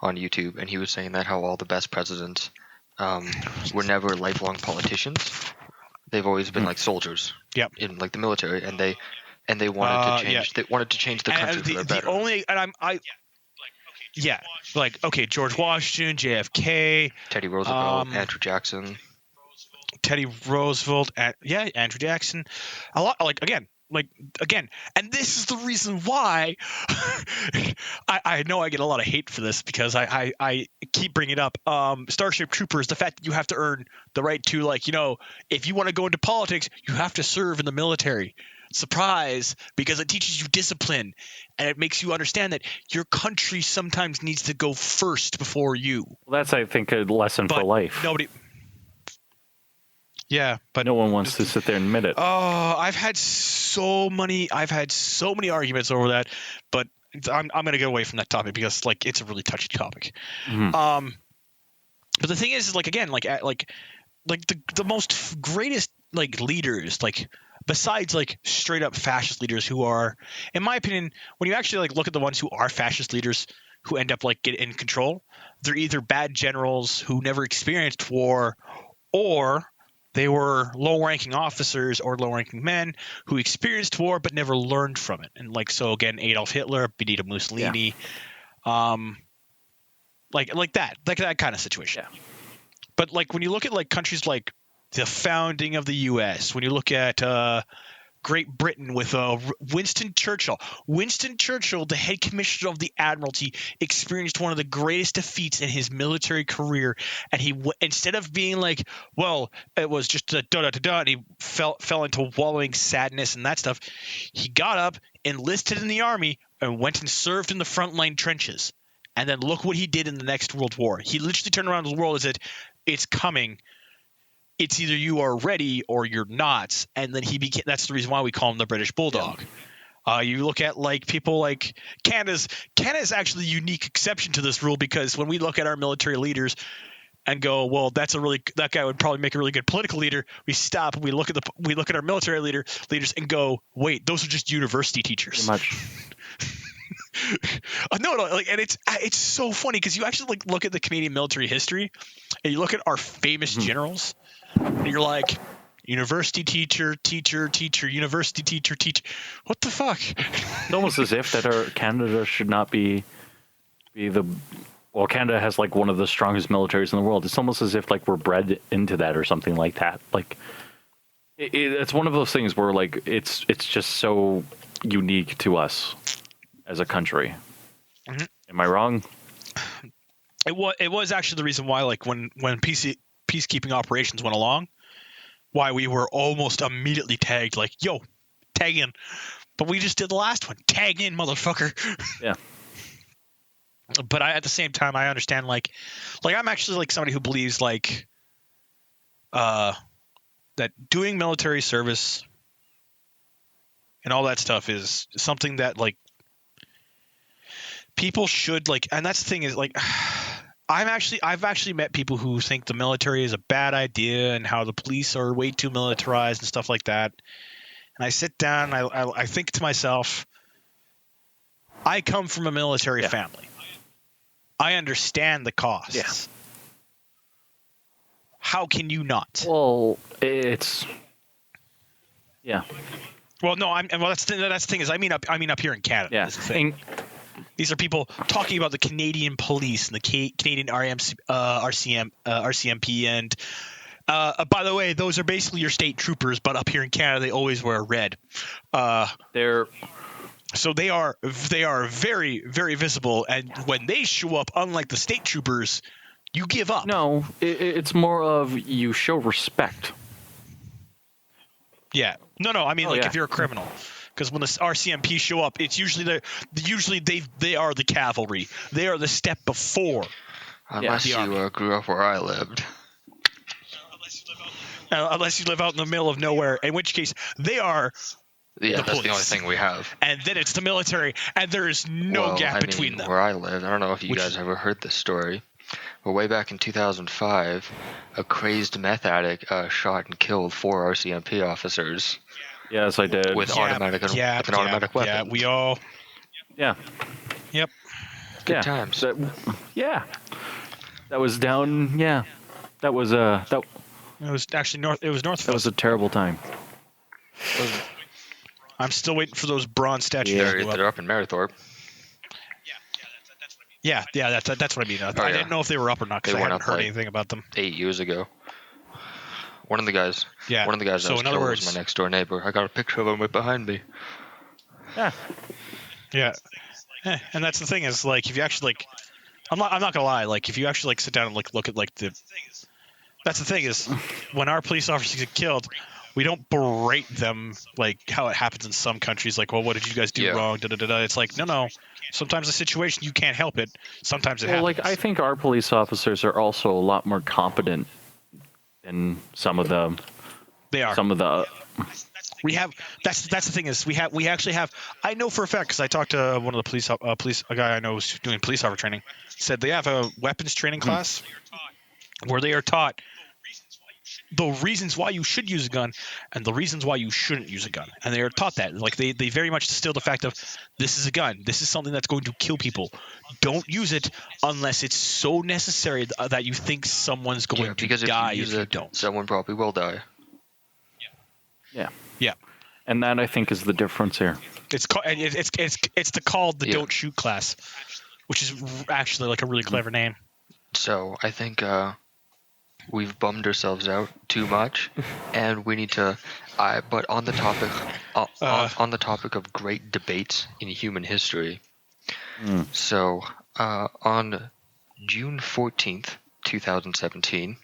on YouTube, and he was saying that how all the best presidents were never lifelong politicians. They've always been like soldiers in like the military, and they wanted to change. They wanted to change the country for the better. George Washington, JFK, Teddy Roosevelt, Andrew Jackson. Andrew Jackson. A lot again, and this is the reason why I know I get a lot of hate for this, because I keep bringing it up. Starship Troopers, the fact that you have to earn the right to if you want to go into politics, you have to serve in the military. Surprise, because it teaches you discipline, and it makes you understand that your country sometimes needs to go first before you. Well, that's, I think, a lesson for life. Yeah, but no one wants to sit there and admit it. Oh, I've had so many arguments over that, but I'm going to get away from that topic because it's a really touchy topic. But the thing is again, the most greatest leaders, besides straight up fascist leaders who are, in my opinion, when you actually look at the ones who are fascist leaders who end up get in control, they're either bad generals who never experienced war, or they were low-ranking officers or low-ranking men who experienced war but never learned from it. And so again, Adolf Hitler, Benito Mussolini, that kind of situation. Yeah. But when you look at countries like the founding of the U.S., when you look at Great Britain with Winston Churchill. Winston Churchill, the head commissioner of the Admiralty, experienced one of the greatest defeats in his military career, and he instead of being it was just a da-da-da-da, and he fell into wallowing sadness and that stuff, he got up, enlisted in the army, and went and served in the frontline trenches. And then look what he did in the next World War. He literally turned around the world and said, "It's coming. it's either you are ready or you're not. And then he became. That's the reason why we call him the British Bulldog. You look at like people like Canada's actually a unique exception to this rule, because when we look at our military leaders and go, well, that guy would probably make a really good political leader. We stop and we look at our military leaders and go, wait, those are just university teachers. Pretty much. No, like, and it's so funny because you actually like look at the Canadian military history and you look at our famous generals and you're like, university teacher, university teacher. What the fuck? It's almost as if that our Canada should not be the. Well, Canada has like one of the strongest militaries in the world. It's almost as if like we're bred into that or something like that. Like it's one of those things where like it's just so unique to us as a country. Mm-hmm. Am I wrong? It was actually the reason why, like when peacekeeping operations went along, why we were almost immediately tagged, like, yo, tag in. But we just did the last one. Tag in, motherfucker. Yeah. But at the same time, I understand, like I'm actually like somebody who believes like that doing military service and all that stuff is something that like people should like. And that's the thing is like I've actually met people who think the military is a bad idea and how the police are way too militarized and stuff like that. And I sit down and I think to myself, I come from a military family. I understand the costs. Yeah. How can you not? Well, it's Well, no, that's the thing is I mean up here in Canada. Yeah. That's the thing. These are people talking about the Canadian police and the Canadian RCMP, and by the way, those are basically your state troopers, but up here in Canada they always wear red. So they are very, very visible, and when they show up, unlike the state troopers, you give up. No, it's more of you show respect. Yeah. No. I mean, if you're a criminal, because when the RCMP show up, it's usually they are the cavalry. They are the step before. Unless you grew up where I lived. Unless you live out in the middle of nowhere, in which case they are. Yeah, that's the only thing we have. And then it's the military, and there is no gap between them. Where I lived, I don't know if you guys ever heard this story, but way back in 2005, a crazed meth addict shot and killed 4 RCMP officers. Yes, I did. With an automatic weapon. Yeah, we all. Yeah. Yep. Good times. That was down. Yeah. That was That It was actually north. It was north. That was a terrible time. I'm still waiting for those bronze statues. They're up in Merithorpe. Yeah, that's what I mean. I didn't know if they were up or not because I hadn't heard anything about them. 8 years ago. One of the guys. Yeah. One of the guys that was killed was my next door neighbor. I got a picture of him right behind me. Yeah. Yeah. And that's the thing is like if you actually like, I'm not gonna lie. Like if you actually like sit down and like look at like the. That's the thing is when our police officers get killed. We don't berate them like how it happens in some countries. Like, well, what did you guys do wrong? It's like, no. Sometimes the situation you can't help it. Sometimes it happens. Like I think our police officers are also a lot more competent than some of them. They are. Some of the. We have. That's the thing is we actually have. I know for a fact because I talked to one of the a guy I know who's doing police officer training. Said they have a weapons training class where they are taught the reasons why you should use a gun and the reasons why you shouldn't use a gun. And they are taught that. Like they very much distill the fact of this is a gun. This is something that's going to kill people. Don't use it unless it's so necessary that you think someone's going to die if you don't. Someone probably will die. Yeah. And that I think is the difference here. It's called the Don't Shoot class, which is actually like a really clever name. So I think we've bummed ourselves out too much, and we need to. But on the topic, on the topic of great debates in human history. So on June 14th, 2017.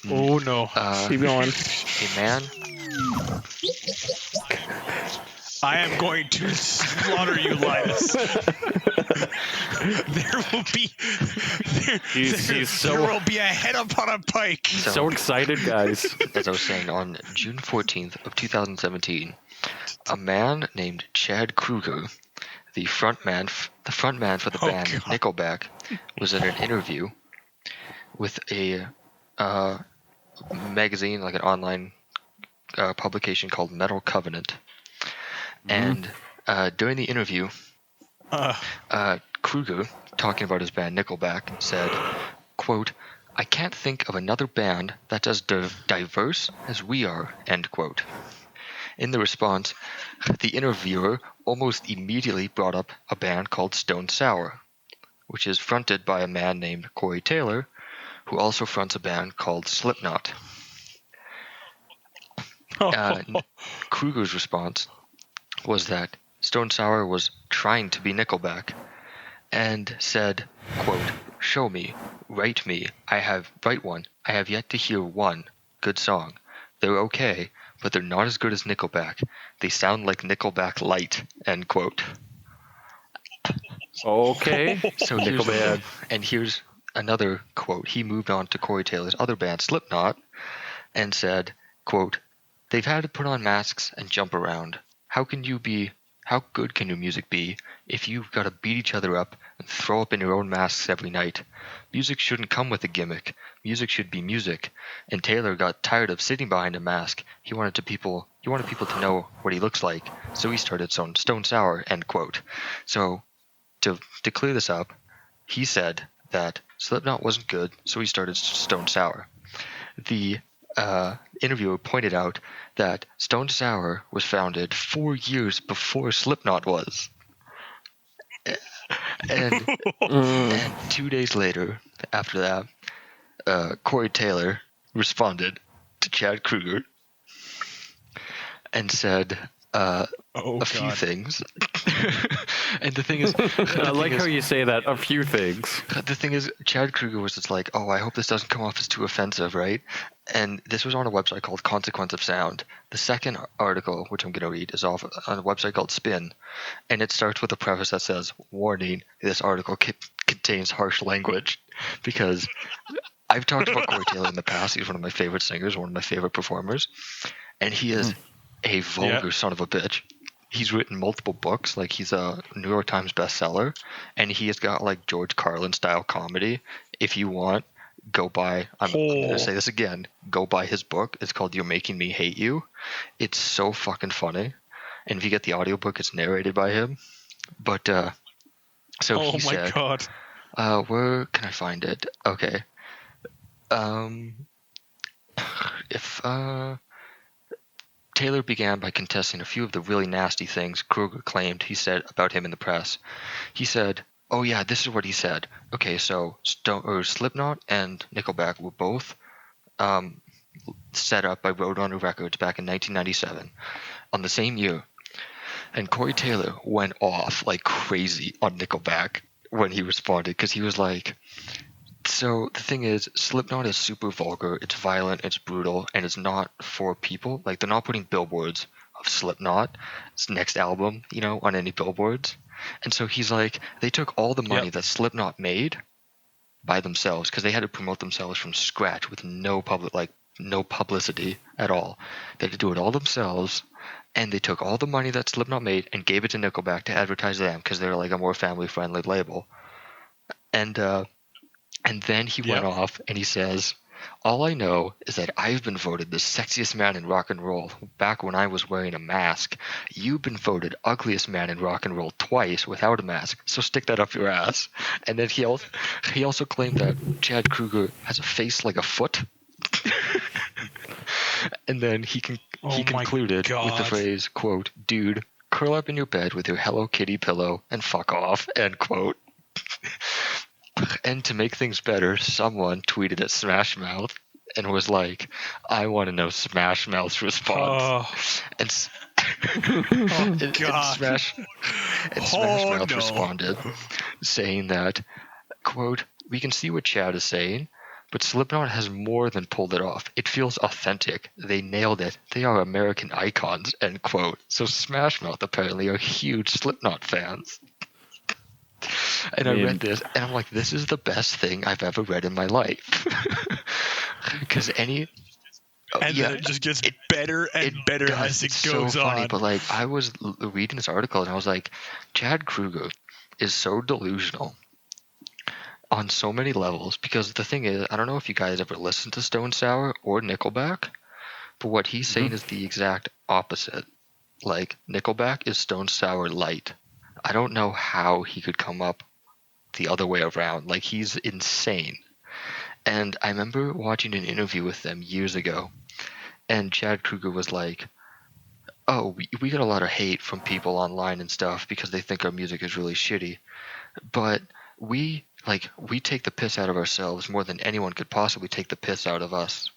Oh no! Keep going. A man. I am going to slaughter you, Linus. there will be He's there will be a head upon a pike. so excited, guys. As I was saying, on June 14th of 2017, a man named Chad Kroeger, the frontman for the band God. Nickelback, was in an interview with a magazine, like an online publication called Metal Covenant. And during the interview, Kroeger, talking about his band Nickelback, said, quote, "I can't think of another band that's as diverse as we are," end quote. In the response, the interviewer almost immediately brought up a band called Stone Sour, which is fronted by a man named Corey Taylor, who also fronts a band called Slipknot. Kruger's response was that Stone Sour was trying to be Nickelback, and said, quote, "Show me, write me, write one. I have yet to hear one good song. They're okay, but they're not as good as Nickelback. They sound like Nickelback light," end quote. Okay. So here's another quote. He moved on to Corey Taylor's other band, Slipknot, and said, quote, "They've had to put on masks and jump around. How good can your music be if you've got to beat each other up and throw up in your own masks every night? Music shouldn't come with a gimmick. Music should be music." And Taylor got tired of sitting behind a mask. He wanted people to know what he looks like, so he started Stone Sour, end quote. So to clear this up, he said that Slipknot wasn't good, so he started Stone Sour. The interviewer pointed out that Stone Sour was founded 4 years before Slipknot was. And 2 days later, after that, Corey Taylor responded to Chad Kroeger and said a few things. And the thing is, I like how you say that, a few things. The thing is, Chad Kroeger was just like, "Oh, I hope this doesn't come off as too offensive," right? And this was on a website called Consequence of Sound. The second article, which I'm going to read, is off on a website called Spin, and it starts with a preface that says, "Warning, this article contains harsh language," because I've talked about Corey Taylor in the past. He's one of my favorite singers, one of my favorite performers, and he is a vulgar son of a bitch. He's written multiple books, like he's a New York Times bestseller, and he has got like George Carlin style comedy. If you want, go buy, I'm going to say this again, go buy his book. It's called You're Making Me Hate You. It's so fucking funny. And if you get the audiobook, it's narrated by him. But, so he said, God. Where can I find it? Okay. Taylor began by contesting a few of the really nasty things Kroeger claimed he said about him in the press. He said, "Oh yeah, this is what he said. Okay, so Slipknot and Nickelback were both set up by Roadrunner Records back in 1997, on the same year. And Corey Taylor went off like crazy on Nickelback when he responded, because he was like, so the thing is, Slipknot is super vulgar, it's violent, it's brutal, and it's not for people. Like, they're not putting billboards of Slipknot's next album, on any billboards. And so he's like, they took all the money that Slipknot made by themselves, because they had to promote themselves from scratch with no publicity at all. They had to do it all themselves, and they took all the money that Slipknot made and gave it to Nickelback to advertise them, because they're like a more family-friendly label. And then he went off and he says, "All I know is that I've been voted the sexiest man in rock and roll back when I was wearing a mask. You've been voted ugliest man in rock and roll twice without a mask, so stick that up your ass." And then he also claimed that Chad Kroeger has a face like a foot. And then he concluded with the phrase, quote, "Dude, curl up in your bed with your Hello Kitty pillow and fuck off," end quote. And to make things better, someone tweeted at Smash Mouth and was like, "I want to know Smash Mouth's response." And Smash Mouth responded, saying that, quote, "We can see what Chad is saying, but Slipknot has more than pulled it off. It feels authentic. They nailed it. They are American icons," end quote. So Smash Mouth apparently are huge Slipknot fans. And I read this, and I'm like, this is the best thing I've ever read in my life. Because then it just gets better and better as it goes so funny, on. But like, I was reading this article, and I was like, Chad Kroeger is so delusional on so many levels. Because the thing is, I don't know if you guys ever listened to Stone Sour or Nickelback, but what he's saying is the exact opposite. Like, Nickelback is Stone Sour light. I don't know how he could come up the other way around. Like, he's insane. And I remember watching an interview with them years ago, and Chad Kroeger was like, oh, we get a lot of hate from people online and stuff because they think our music is really shitty. But we take the piss out of ourselves more than anyone could possibly take the piss out of us.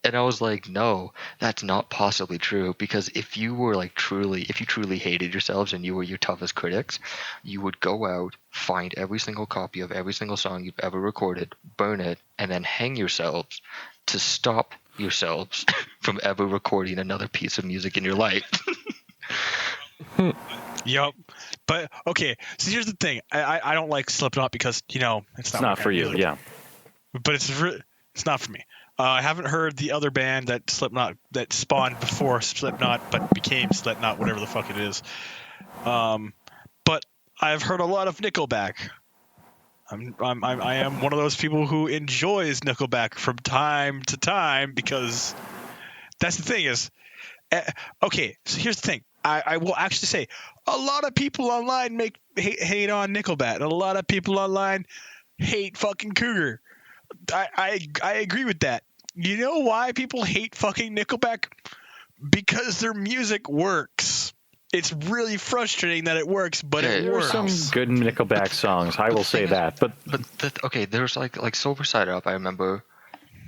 And I was like, no, that's not possibly true. Because if you truly hated yourselves and you were your toughest critics, you would go out, find every single copy of every single song you've ever recorded, burn it, and then hang yourselves to stop yourselves from ever recording another piece of music in your life. Yup. But, okay, so here's the thing. I don't like Slipknot because, it's not for you, yeah. But it's not for me. I haven't heard the other band that spawned before Slipknot, but became Slipknot, whatever the fuck it is. But I've heard a lot of Nickelback. I am one of those people who enjoys Nickelback from time to time because that's the thing is, okay. So here's the thing. I will actually say a lot of people online hate on Nickelback, and a lot of people online hate fucking Cougar. I agree with that. You know why people hate fucking Nickelback? Because their music works. It's really frustrating that it works, but it works. There are some good Nickelback songs, I will say that. But there's like Silver Side Up. I remember.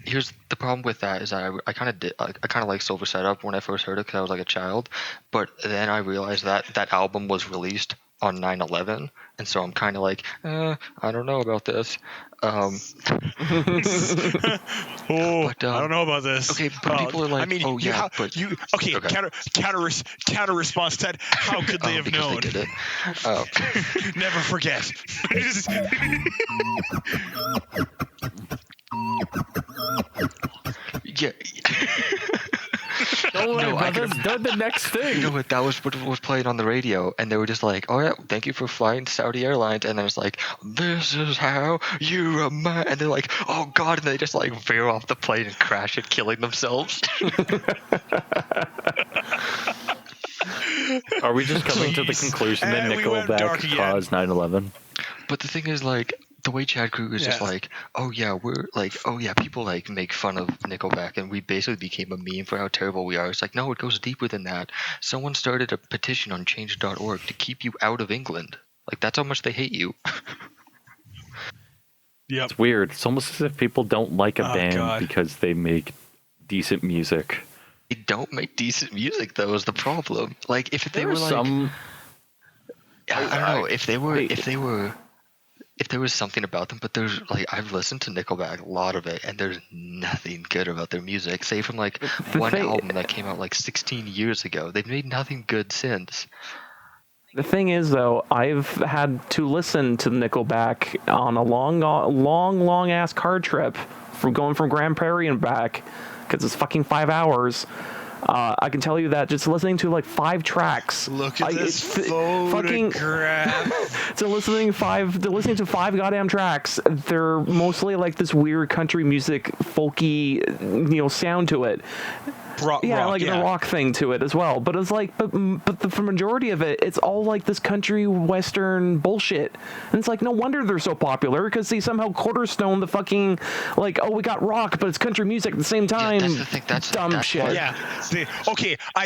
Here's the problem with that is I kind of like Silver Side Up when I first heard it because I was like a child, but then I realized that album was released on 9/11, and so I'm kind of like, I don't know about this. I don't know about this. Okay, but people are like, counter response to that. How could they have known? They did it. Never forget. Yeah. Don't worry about this. The next thing. You know what? That was what was playing on the radio, and they were just like, "Oh yeah, thank you for flying Saudi Airlines," and then it's like, "This is how you are mine," and they're like, "Oh God," and they just like veer off the plane and crash it, killing themselves. Are we just coming to the conclusion that Nickelback caused 9/11? But the thing is, like, the way Chad Kroeger is just like, people like make fun of Nickelback, and we basically became a meme for how terrible we are. It's like, no, it goes deeper than that. Someone started a petition on change.org to keep you out of England. Like, that's how much they hate you. Yeah, it's weird. It's almost as if people don't like a band because they make decent music. They don't make decent music, though, is the problem. Like, if they were like, I don't know, if there was something about them, but there's like, I've listened to Nickelback, a lot of it, and there's nothing good about their music, save from like album that came out like 16 years ago. They've made nothing good since. The thing is, though, I've had to listen to Nickelback on a long ass car trip from going from Grand Prairie and back, because it's fucking 5 hours. I can tell you that just listening to like 5 tracks. Look at this photograph. listening to 5 goddamn tracks. They're mostly like this weird country music, folky, sound to it. The rock thing to it as well. But it's like, but the majority of it, it's all like this country western bullshit. And it's like, no wonder they're so popular, because they somehow cornerstone the fucking, like, oh, we got rock, but it's country music at the same time. Yeah, that's the thing. That's dumb shit. Yeah.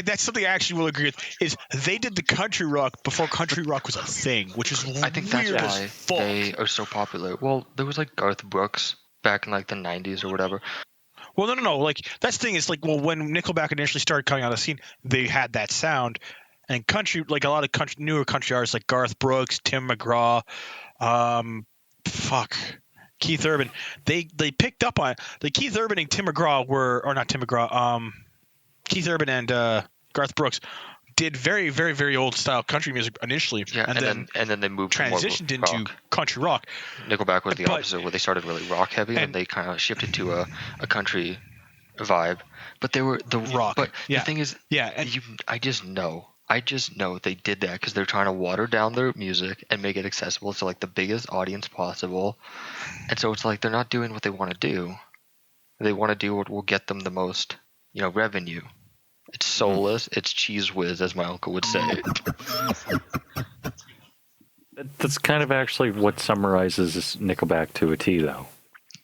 That's something I actually will agree with. Is they did the country rock before country rock was a thing, which is I think that's why they are so popular. Well, there was like Garth Brooks back in like the 90s or whatever. Well, no. Like, that's the thing is, like, well, when Nickelback initially started coming on the scene, they had that sound. And country, like a lot of newer country artists like Garth Brooks, Tim McGraw, Keith Urban, they picked up on it. Like, Keith Urban and Tim McGraw Keith Urban and Garth Brooks did very, very, very old style country music initially, Yeah, and then they moved transitioned to more into country rock. Nickelback was the opposite, where they started really rock heavy, and they kind of shifted to a country vibe. But they were the rock. But the thing is, I just know they did that because they're trying to water down their music and make it accessible to like the biggest audience possible. And so it's like they're not doing what they want to do. They want to do what will get them the most, revenue. It's soulless. It's cheese whiz, as my uncle would say. That's kind of actually what summarizes this Nickelback to a T, though.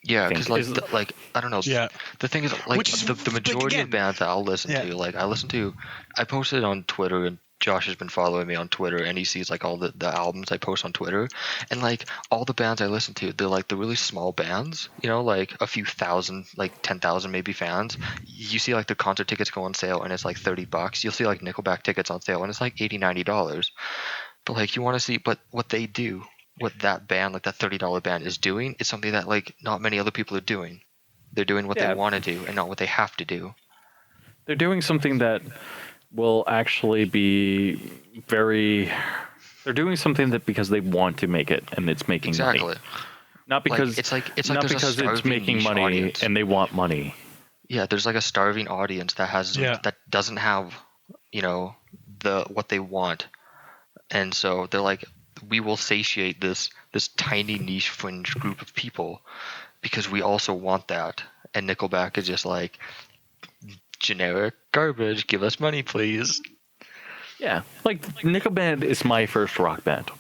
Yeah, because I don't know. Yeah. The thing is, the majority of bands that I'll listen to, I posted on Twitter, and Josh has been following me on Twitter, and he sees like all the albums I post on Twitter, and like all the bands I listen to, they're like the really small bands, like a few thousand, like 10,000 maybe fans. You see like the concert tickets go on sale, and it's like $30. You'll see like Nickelback tickets on sale, and it's like $80-$90. But like you want to see, but what they do, what that band, like that $30 band is doing, is something that like not many other people are doing. They're doing what they want to do and not what they have to do. They're doing something that will actually be they're doing something that because they want to make it and it's making money. Not because it's it's making money audience. And they want money. Yeah, there's like a starving audience that doesn't have, what they want. And so they're like, we will satiate this tiny niche fringe group of people because we also want that. And Nickelback is just like generic garbage. Give us money, please. Yeah, like Nickelback is my first rock band.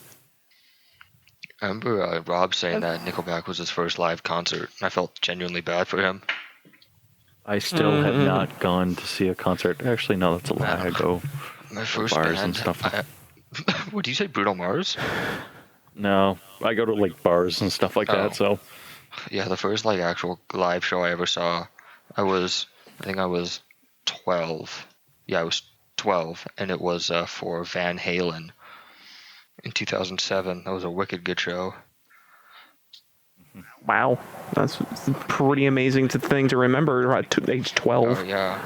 I remember Rob saying that Nickelback was his first live concert. I felt genuinely bad for him. I still have not gone to see a concert. Actually, no, that's a lie. I go my first bars band, and stuff. What do you say, Bruno Mars? No, I go to like bars and stuff like that. So, yeah, the first like actual live show I ever saw, I think I was 12. Yeah, I was 12, and it was for Van Halen in 2007. That was a wicked good show. Wow, that's pretty amazing thing to remember at age 12. Oh yeah.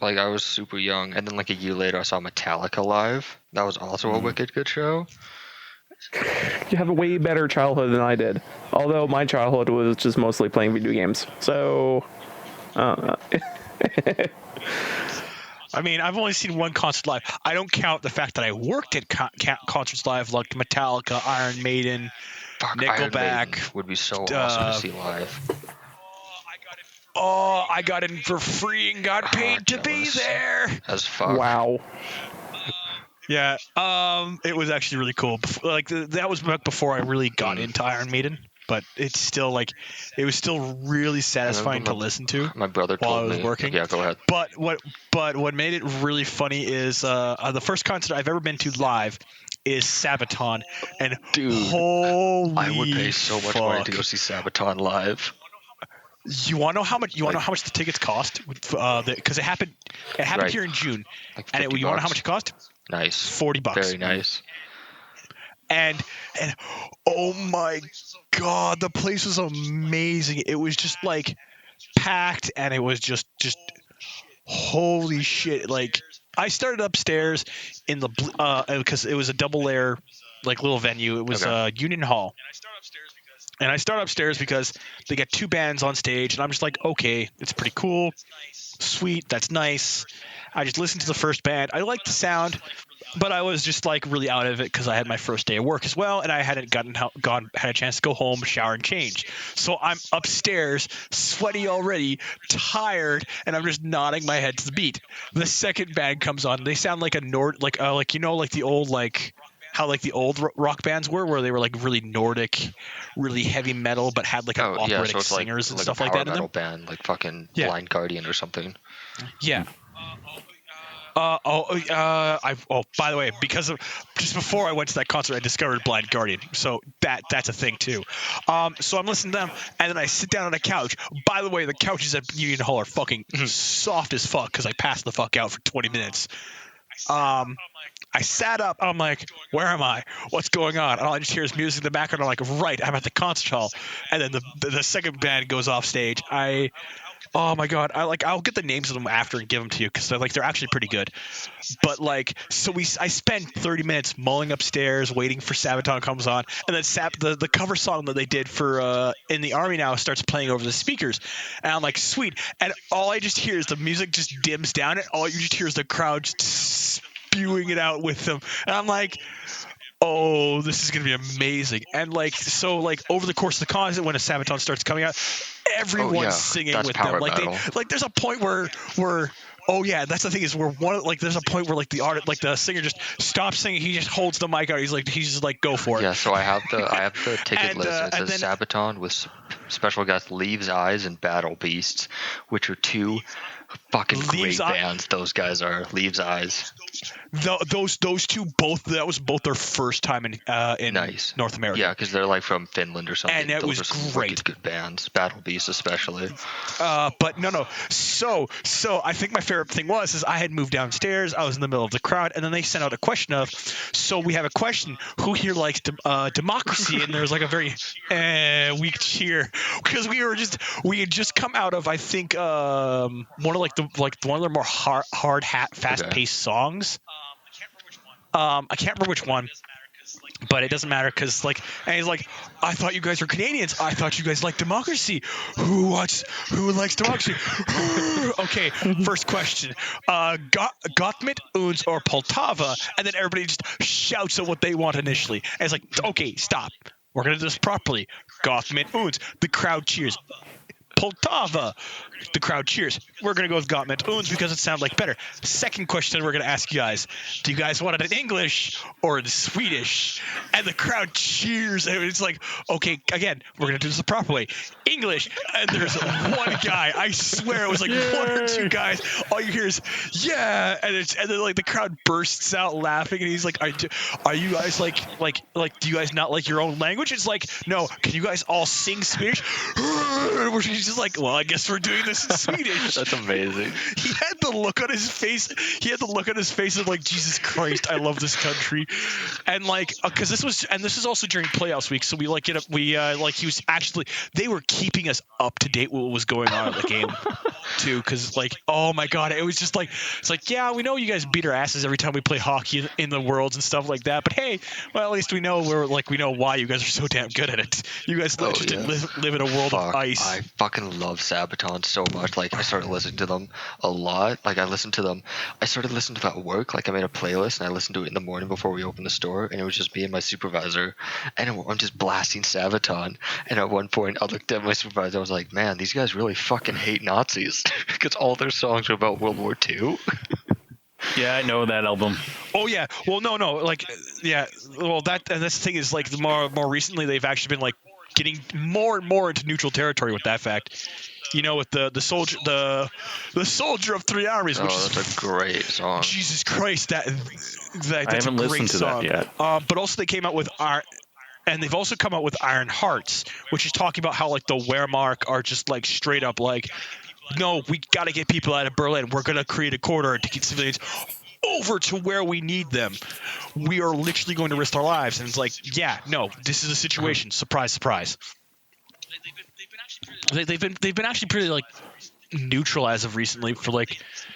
Like, I was super young, and then, like, a year later, I saw Metallica live. That was also a wicked good show. You have a way better childhood than I did. Although my childhood was just mostly playing video games. So, I mean, I've only seen one concert live. I don't count the fact that I worked at concerts live, like Metallica, Iron Maiden, Nickelback. Iron Maiden would be so awesome to see live. Oh, I got in for free and got paid to be there. As fuck. Wow. Yeah, it was actually really cool. Like that was back before I really got into Iron Maiden, but it's still like it was still really satisfying to listen to. My brother told while I was working. Yeah, go ahead. But what made it really funny is the first concert I've ever been to live is Sabaton, and dude, holy I would pay so much money to go see Sabaton live. You want to know how much? You want to know how much the tickets cost? Because it happened right here in June, like and you want to know how much it cost? Nice, $40. Very nice. And oh my god, the place was amazing. It was just like packed, and it was just holy shit. Like I started upstairs in the because it was a double layer like little venue. It was Union Hall. And I start upstairs because they get two bands on stage, and I'm just like, okay, it's pretty cool, sweet, that's nice. I just listened to the first band. I liked the sound, but I was just like really out of it because I had my first day of work as well, and I hadn't had a chance to go home, shower, and change. So I'm upstairs, sweaty already, tired, and I'm just nodding my head to the beat. The second band comes on. They sound like a like the old how like the old rock bands where they were like really Nordic, really heavy metal, but had like operatic singers and stuff like that in them. Metal band, like fucking Blind Guardian or something. Yeah. By the way, because of just before I went to that concert, I discovered Blind Guardian, so that's a thing too. So I'm listening to them, and then I sit down on a couch. By the way, the couches at Union Hall are fucking soft as fuck because I passed the fuck out for 20 minutes. I sat up. I'm like, where am I? What's going on? And all I just hear is music in the background. I'm like, right, I'm at the concert hall. And then the second band goes off stage. I Oh my god! I'll get the names of them after and give them to you because they're actually pretty good. But I spent 30 minutes mulling upstairs waiting for Sabaton comes on, and then the cover song that they did for In the Army Now starts playing over the speakers, and I'm like, sweet. And all I just hear is the music just dims down, and all you just hear is the crowd just spewing it out with them, and I'm like, oh, this is gonna be amazing. And over the course of the concert, when a Sabaton starts coming out, everyone's singing that's with them. metal. There's a point where oh yeah, that's the thing is there's a point where the singer just stops singing, he just holds the mic out, he's just like go for it. Yeah, so I have the ticket list, and it says Sabaton with special guests Leaves' Eyes and Battle Beasts, which are two fucking great bands. Those guys are. Leaves' Eyes. Those two that was both their first time in nice. North America. Yeah, because they're from Finland or something. And it was great. Good bands. Battle Beast especially. But no. So I think my favorite thing is I had moved downstairs. I was in the middle of the crowd, and then they sent out a question of, so we have a question: who here likes democracy? And there's a very weak cheer because we had just come out of, I think, one of their more hard fast-paced songs. I can't remember which one, but it doesn't matter because and he's like, I thought you guys were Canadians. I thought you guys liked democracy. Who likes democracy? Okay, first question. Gottmit, Uns, or Poltava? And then everybody just shouts at what they want initially. And it's like, okay, stop. We're gonna do this properly. Gottmit, Uns. The crowd cheers. Poltava. The crowd cheers. We're going to go with Gottmit Uns because it sounds better. Second question we're going to ask you guys. Do you guys want it in English or in Swedish? And the crowd cheers. And it's like, okay, again, we're going to do this the proper way. English. And there's one guy. I swear it was one or two guys. All you hear is, yeah. And then the crowd bursts out laughing. And he's like, are you guys do you guys not like your own language? It's like, no. Can you guys all sing Swedish? He's just like, well, I guess we're doing this in Swedish. That's amazing. He had the look on his face. Of Jesus Christ, I love this country. And because this is also during playoffs week, so he was actually, they were keeping us up to date with what was going on in the game too. Because oh my god, it was just it's yeah, we know you guys beat our asses every time we play hockey in the Worlds and stuff like that. But hey, well, at least we know we know why you guys are so damn good at it. You guys didn't live in a world of ice. I fucking love Sabaton so much. I started listening to them a lot. I started listening to that at work. I made a playlist and I listened to it in the morning before we opened the store, and it was just me and my supervisor, and I'm just blasting Sabaton. And at one point I looked at my supervisor, I was like, man, these guys really fucking hate Nazis because all their songs are about World War II. Yeah, I know that album. Oh yeah. Well, no. Yeah. Well, that's the thing is the more recently they've actually been getting more and more into neutral territory with that fact. With the soldier of three armies, which that's a great song. Jesus Christ, that's I haven't listened to song. that yet. But also they came out with and they've also come out with Iron Hearts, which is talking about how the Wehrmacht are just straight up no, we got to get people out of Berlin. We're gonna create a corridor to get civilians over to where we need them. We are literally going to risk our lives. And it's yeah, no, this is a situation. Surprise, surprise. They've been actually pretty neutral as of recently for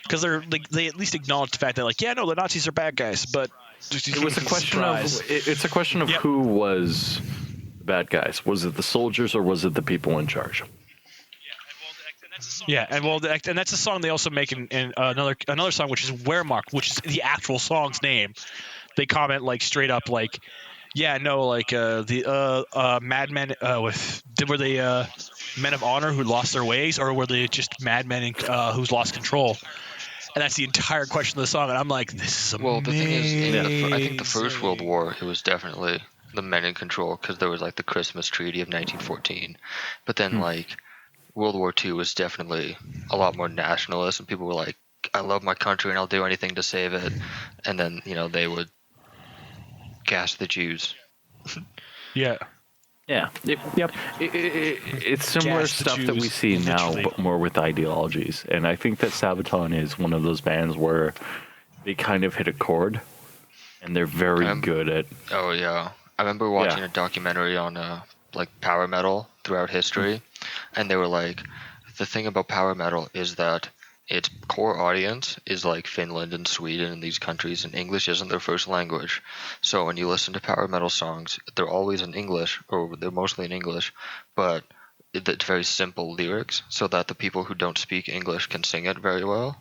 because they at least acknowledge the fact that yeah, no, the Nazis are bad guys, but it was a question it's a question of who was the bad guys. Was it the soldiers or was it the people in charge? Yeah, and that's a song they also make in another song, which is Wehrmacht, which is the actual song's name. They comment straight up yeah, no, the madmen were they men of honor who lost their ways, or were they just madmen who's lost control? And that's the entire question of the song. And I'm like, this is amazing. Well, the thing is, I think the First World War, it was definitely the men in control because there was the Christmas Treaty of 1914. But then World War II was definitely a lot more nationalist, and people were like, I love my country and I'll do anything to save it. And then, they would gas the Jews. Yeah. Yeah. Yep. It's similar stuff that we see now, but more with ideologies. And I think that Sabaton is one of those bands where they kind of hit a chord, and they're very good at... Oh, yeah. I remember watching a documentary on power metal throughout history, and they were the thing about power metal is that its core audience is like Finland and Sweden and these countries, and English isn't their first language. So when you listen to power metal songs, they're always in English, or they're mostly in English, but it's very simple lyrics, so that the people who don't speak English can sing it very well.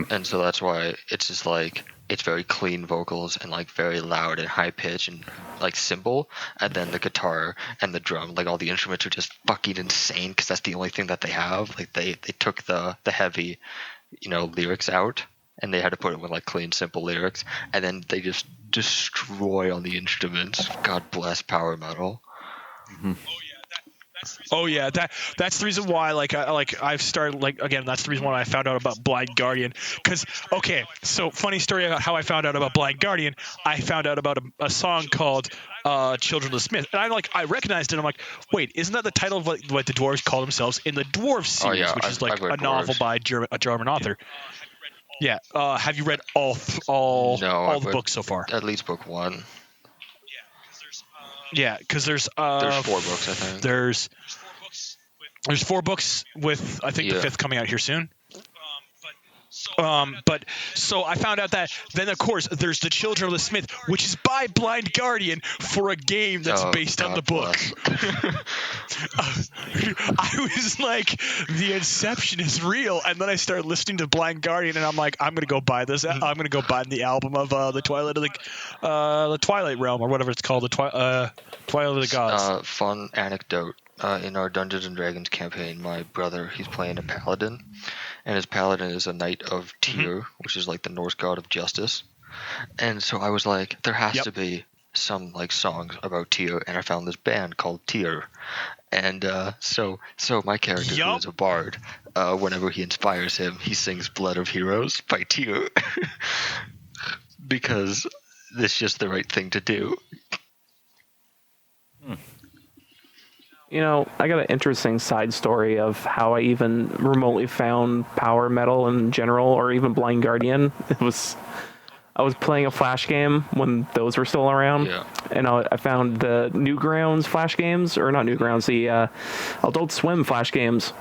And so that's why it's just like, it's very clean vocals and like very loud and high pitch and like simple, and then the guitar and the drum, like all the instruments are just fucking insane because that's the only thing that they have. Like they took the heavy, lyrics out, and they had to put it with like clean, simple lyrics, and then they just destroy on the instruments. God bless power metal. Oh yeah, that's the reason why I've started again. That's the reason why I found out about Blind Guardian. Because so funny story about how I found out about Blind Guardian. I found out about a song called "Children of the Smith," and I recognized it. I'm like, wait, isn't that the title of what the dwarves call themselves in the Dwarves series, which is like a novel by a German author? Yeah. Have you read all the books so far? At least book 1. Yeah, because there's 4 books, I think. There's 4 books with I think the 5th coming out here soon. But so I found out that then of course there's the Children of the Smith, which is by Blind Guardian for a game that's based on the book. I was like, the Inception is real, and then I started listening to Blind Guardian, and I'm like, I'm gonna go buy this. I'm gonna go buy the album of the Twilight of the Twilight Realm, or whatever it's called, the Twilight of the Gods. Fun anecdote. In our Dungeons and Dragons campaign, my brother, he's playing a paladin, and his paladin is a knight of Tyr, which is like the Norse god of justice. And so I was like, there has to be some like songs about Tyr, and I found this band called Tyr. And so my character, who is a bard, whenever he inspires him, he sings "Blood of Heroes" by Tyr, because it's just the right thing to do. I got an interesting side story of how I even remotely found power metal in general, or even Blind Guardian. I was playing a Flash game when those were still around, and I found the Newgrounds Flash games, or not Newgrounds, the Adult Swim Flash games,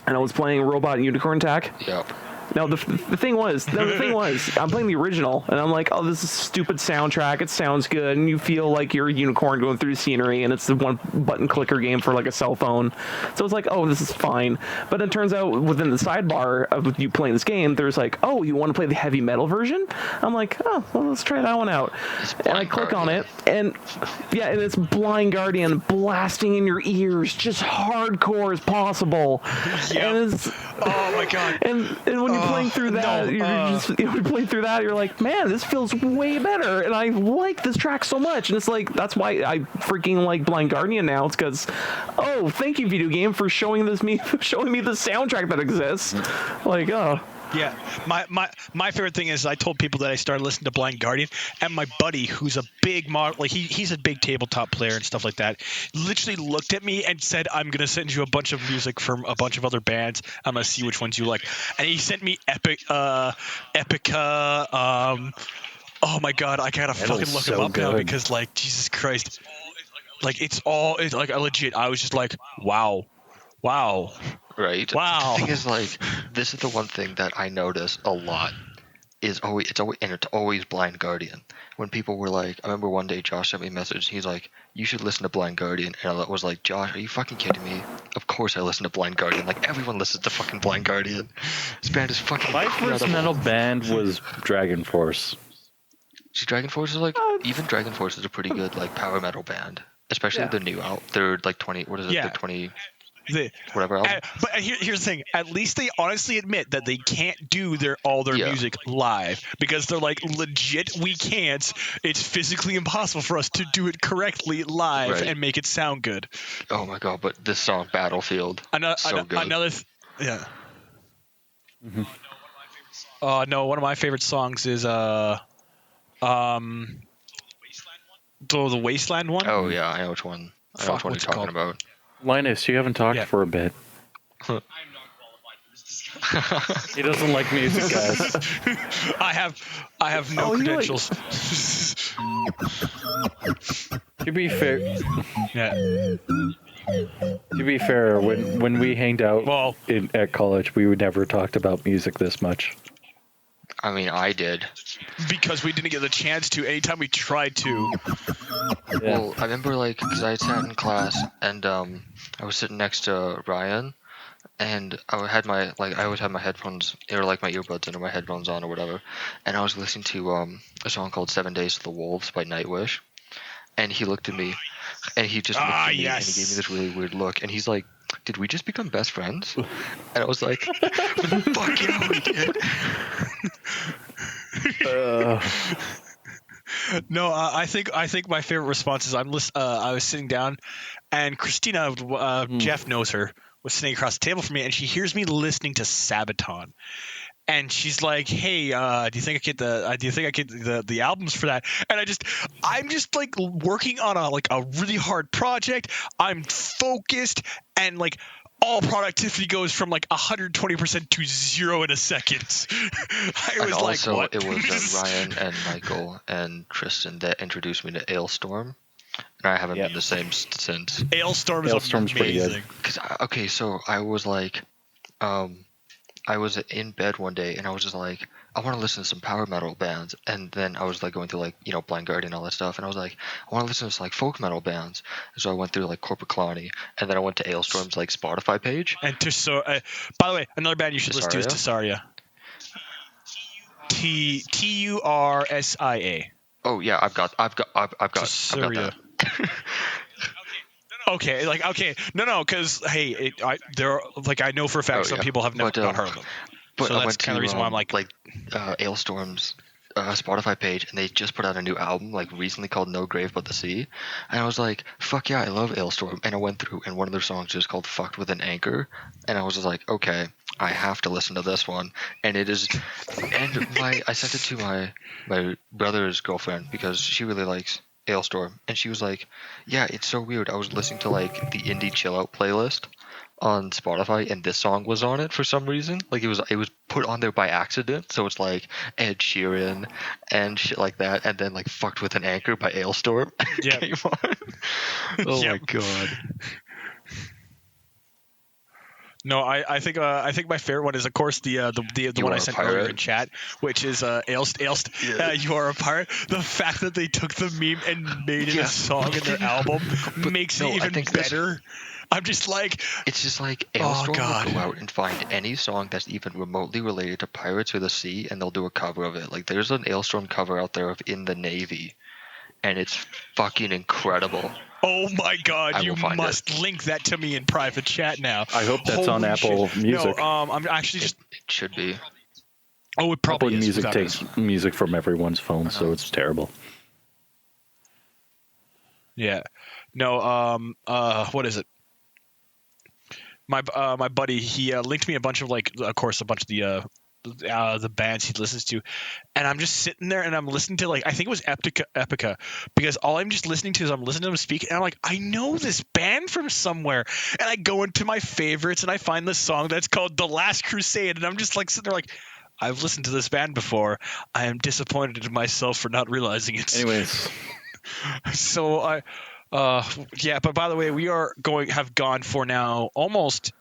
and I was playing Robot Unicorn Attack. Yep. Now the thing was, I'm playing the original, and I'm like, oh, this is a stupid soundtrack. It sounds good, and you feel like you're a unicorn going through the scenery, and it's the one button clicker game for like a cell phone. So it's like, oh, this is fine. But it turns out within the sidebar of you playing this game, there's like, oh, you want to play the heavy metal version? I'm like, oh, well, let's try that one out. And I click on it, and and it's Blind Guardian blasting in your ears, just hardcore as possible. And it's, oh my god. And when you're playing through that, you're playing through that, you're like, man, this feels way better, and I like this track so much. And it's like, that's why I freaking like Blind Guardian now. It's because, oh, thank you, video game, for showing me the soundtrack that exists. Like, oh. Yeah, my favorite thing is I told people that I started listening to Blind Guardian, and my buddy, who's a big he's a big tabletop player and stuff like that, literally looked at me and said, "I'm gonna send you a bunch of music from a bunch of other bands. I'm gonna see which ones you like." And he sent me Epica. Oh my god, I gotta fucking look him up now, because like, Jesus Christ, like it's like legit. I was just like, wow. Right. Wow. The thing is, like, this is the one thing that I notice a lot is it's always Blind Guardian. When people were like, I remember one day Josh sent me a message. He's like, "You should listen to Blind Guardian," and I was like, "Josh, are you fucking kidding me? Of course I listen to Blind Guardian. Like, everyone listens to fucking Blind Guardian. This band is fucking incredible." My first metal band was Dragon Force. See, Dragon Force is like, even Dragon Force is a pretty good like power metal band, especially the new out. They're like 20. What is it? They're 20. Whatever else. But here's the thing: at least they honestly admit that they can't do all their music live, because they're like, legit, we can't. It's physically impossible for us to do it correctly live and make it sound good. Oh my god! But this song, Battlefield, so good. No, one of my favorite songs is the Wasteland one. Oh yeah, I know which one. I know which one you're talking about. Linus, you haven't talked for a bit. I'm not qualified for this discussion. He doesn't like music, guys. I have no credentials. To be fair, To be fair, when we hanged out Well- at college, we would never talked about music this much. I mean, I did. Because we didn't get the chance to. Anytime we tried to. Yeah. Well, I remember like because I sat in class and I was sitting next to Ryan, and I always had my headphones or like my earbuds in or my headphones on or whatever, and I was listening to a song called 7 Days to the Wolves by Nightwish, and he looked at me, and he just looked at me and he gave me this really weird look, and he's like, "Did we just become best friends?" And I was like, "Fuck yeah, we did." No, I think my favorite response is I was sitting down, and Christina, Jeff knows her, was sitting across the table from me, and she hears me listening to Sabaton, and she's like, "Hey, do you think I get the albums for that?" And I'm just like working on a really hard project. I'm focused, and like all productivity goes from like 120% to 0 in a second. I was And like, also, what? it was Ryan and Michael and Tristan that introduced me to Ailstorm, and I haven't been the same since. Ailstorm is Ailstorm's pretty amazing. good. So I was like, I was in bed one day and I was just like, I want to listen to some power metal bands, and then I was like going through like Blind Guardian and all that stuff, and I was like, I want to listen to some like folk metal bands, and so I went through like Corporate Colony, and then I went to Ailstorm's like Spotify page. And by the way, another band you should listen to is Tessaria. Tursia. Oh yeah, I've got Tessaria. that. Okay, no, because hey, I know for a fact some people have not heard of them. But So I that's went to kind of the reason why I'm like Ailstorm's Spotify page, and they just put out a new album like recently called No Grave But the Sea, and I was like, fuck yeah, I love Ailstorm. And I went through, and one of their songs is called Fucked with an Anchor, and I was just like, okay, I have to listen to this one. And it is, and I sent it to my brother's girlfriend because she really likes Ailstorm, and she was like, yeah, it's so weird, I was listening to like the indie chill out playlist on Spotify, and this song was on it for some reason. Like it was put on there by accident, so it's like Ed Sheeran and shit like that, and then like Fucked with an Anchor by Ailstorm came on. Oh my god. No, I think my favorite one is of course the one I sent earlier in chat, which is Ailst. You are a pirate. The fact that they took the meme and made it a song in their album makes it even better. I'm just like, it's just like Ailstorm will go out and find any song that's even remotely related to pirates or the sea, and they'll do a cover of it. Like there's an Ailstorm cover out there of In the Navy, and it's fucking incredible. Oh my god, you must link that to me in private chat now. I hope that's on Apple Music. No, I'm actually just... It should be. Oh, it probably Apple is. Music takes music from everyone's phone, so it's terrible. Yeah. No, what is it? My buddy, he linked me a bunch of of course, a bunch of the bands he listens to, and I'm just sitting there and I'm listening to I think it was Epica, because all I'm just listening to is I'm listening to them speak, and I'm like, I know this band from somewhere, and I go into my favorites and I find this song that's called The Last Crusade, and I'm just like sitting there like, I've listened to this band before. I am disappointed in myself for not realizing it. Anyways, so but by the way, we have gone for now almost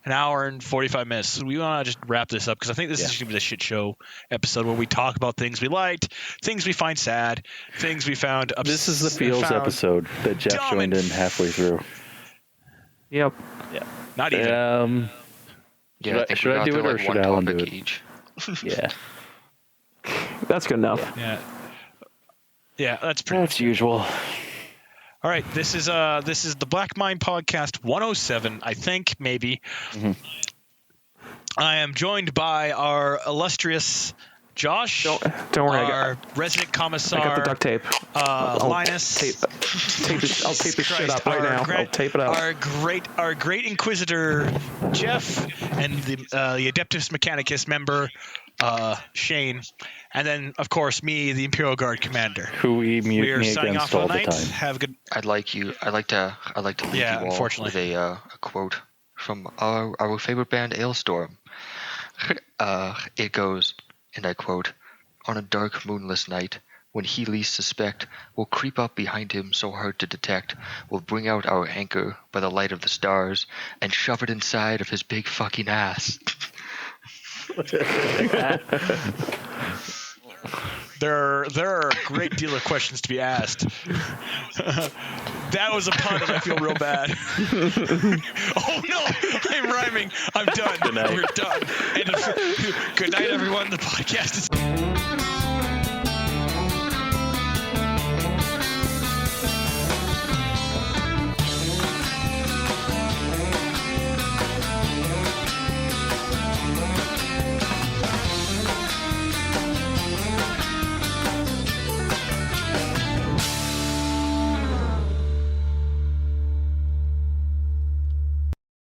an hour and 45 minutes. So we want to just wrap this up because I think this is going to be the shit show episode where we talk about things we liked, things we find sad, things we found. This is the feels episode that Jeff joined in halfway through. Yep. Yeah. Not even. Should I do it or should Allan do it? Each. Yeah. That's good enough. Yeah, that's pretty. That's usual. All right, this is the Black Mind Podcast 107, I think, maybe. Mm-hmm. I am joined by our illustrious Josh. Don't worry, our resident commissar. I got the duct tape. Linus. I'll tape this shit up right now. I'll tape it up. Our great Inquisitor Jeff, and the Adeptus Mechanicus member Shane, and then of course me, the Imperial Guard commander. Who we mutiny against all the time. Have a good. I'd like to leave you all with a quote from our favorite band, Ailstorm. It goes, and I quote, "On a dark moonless night, when he least suspect, we'll creep up behind him so hard to detect. We'll bring out our anchor by the light of the stars and shove it inside of his big fucking ass. There are a great deal of questions to be asked. That was a pun, and I feel real bad. Oh no, I'm rhyming. I'm done. We're done. Good night, everyone. The podcast is.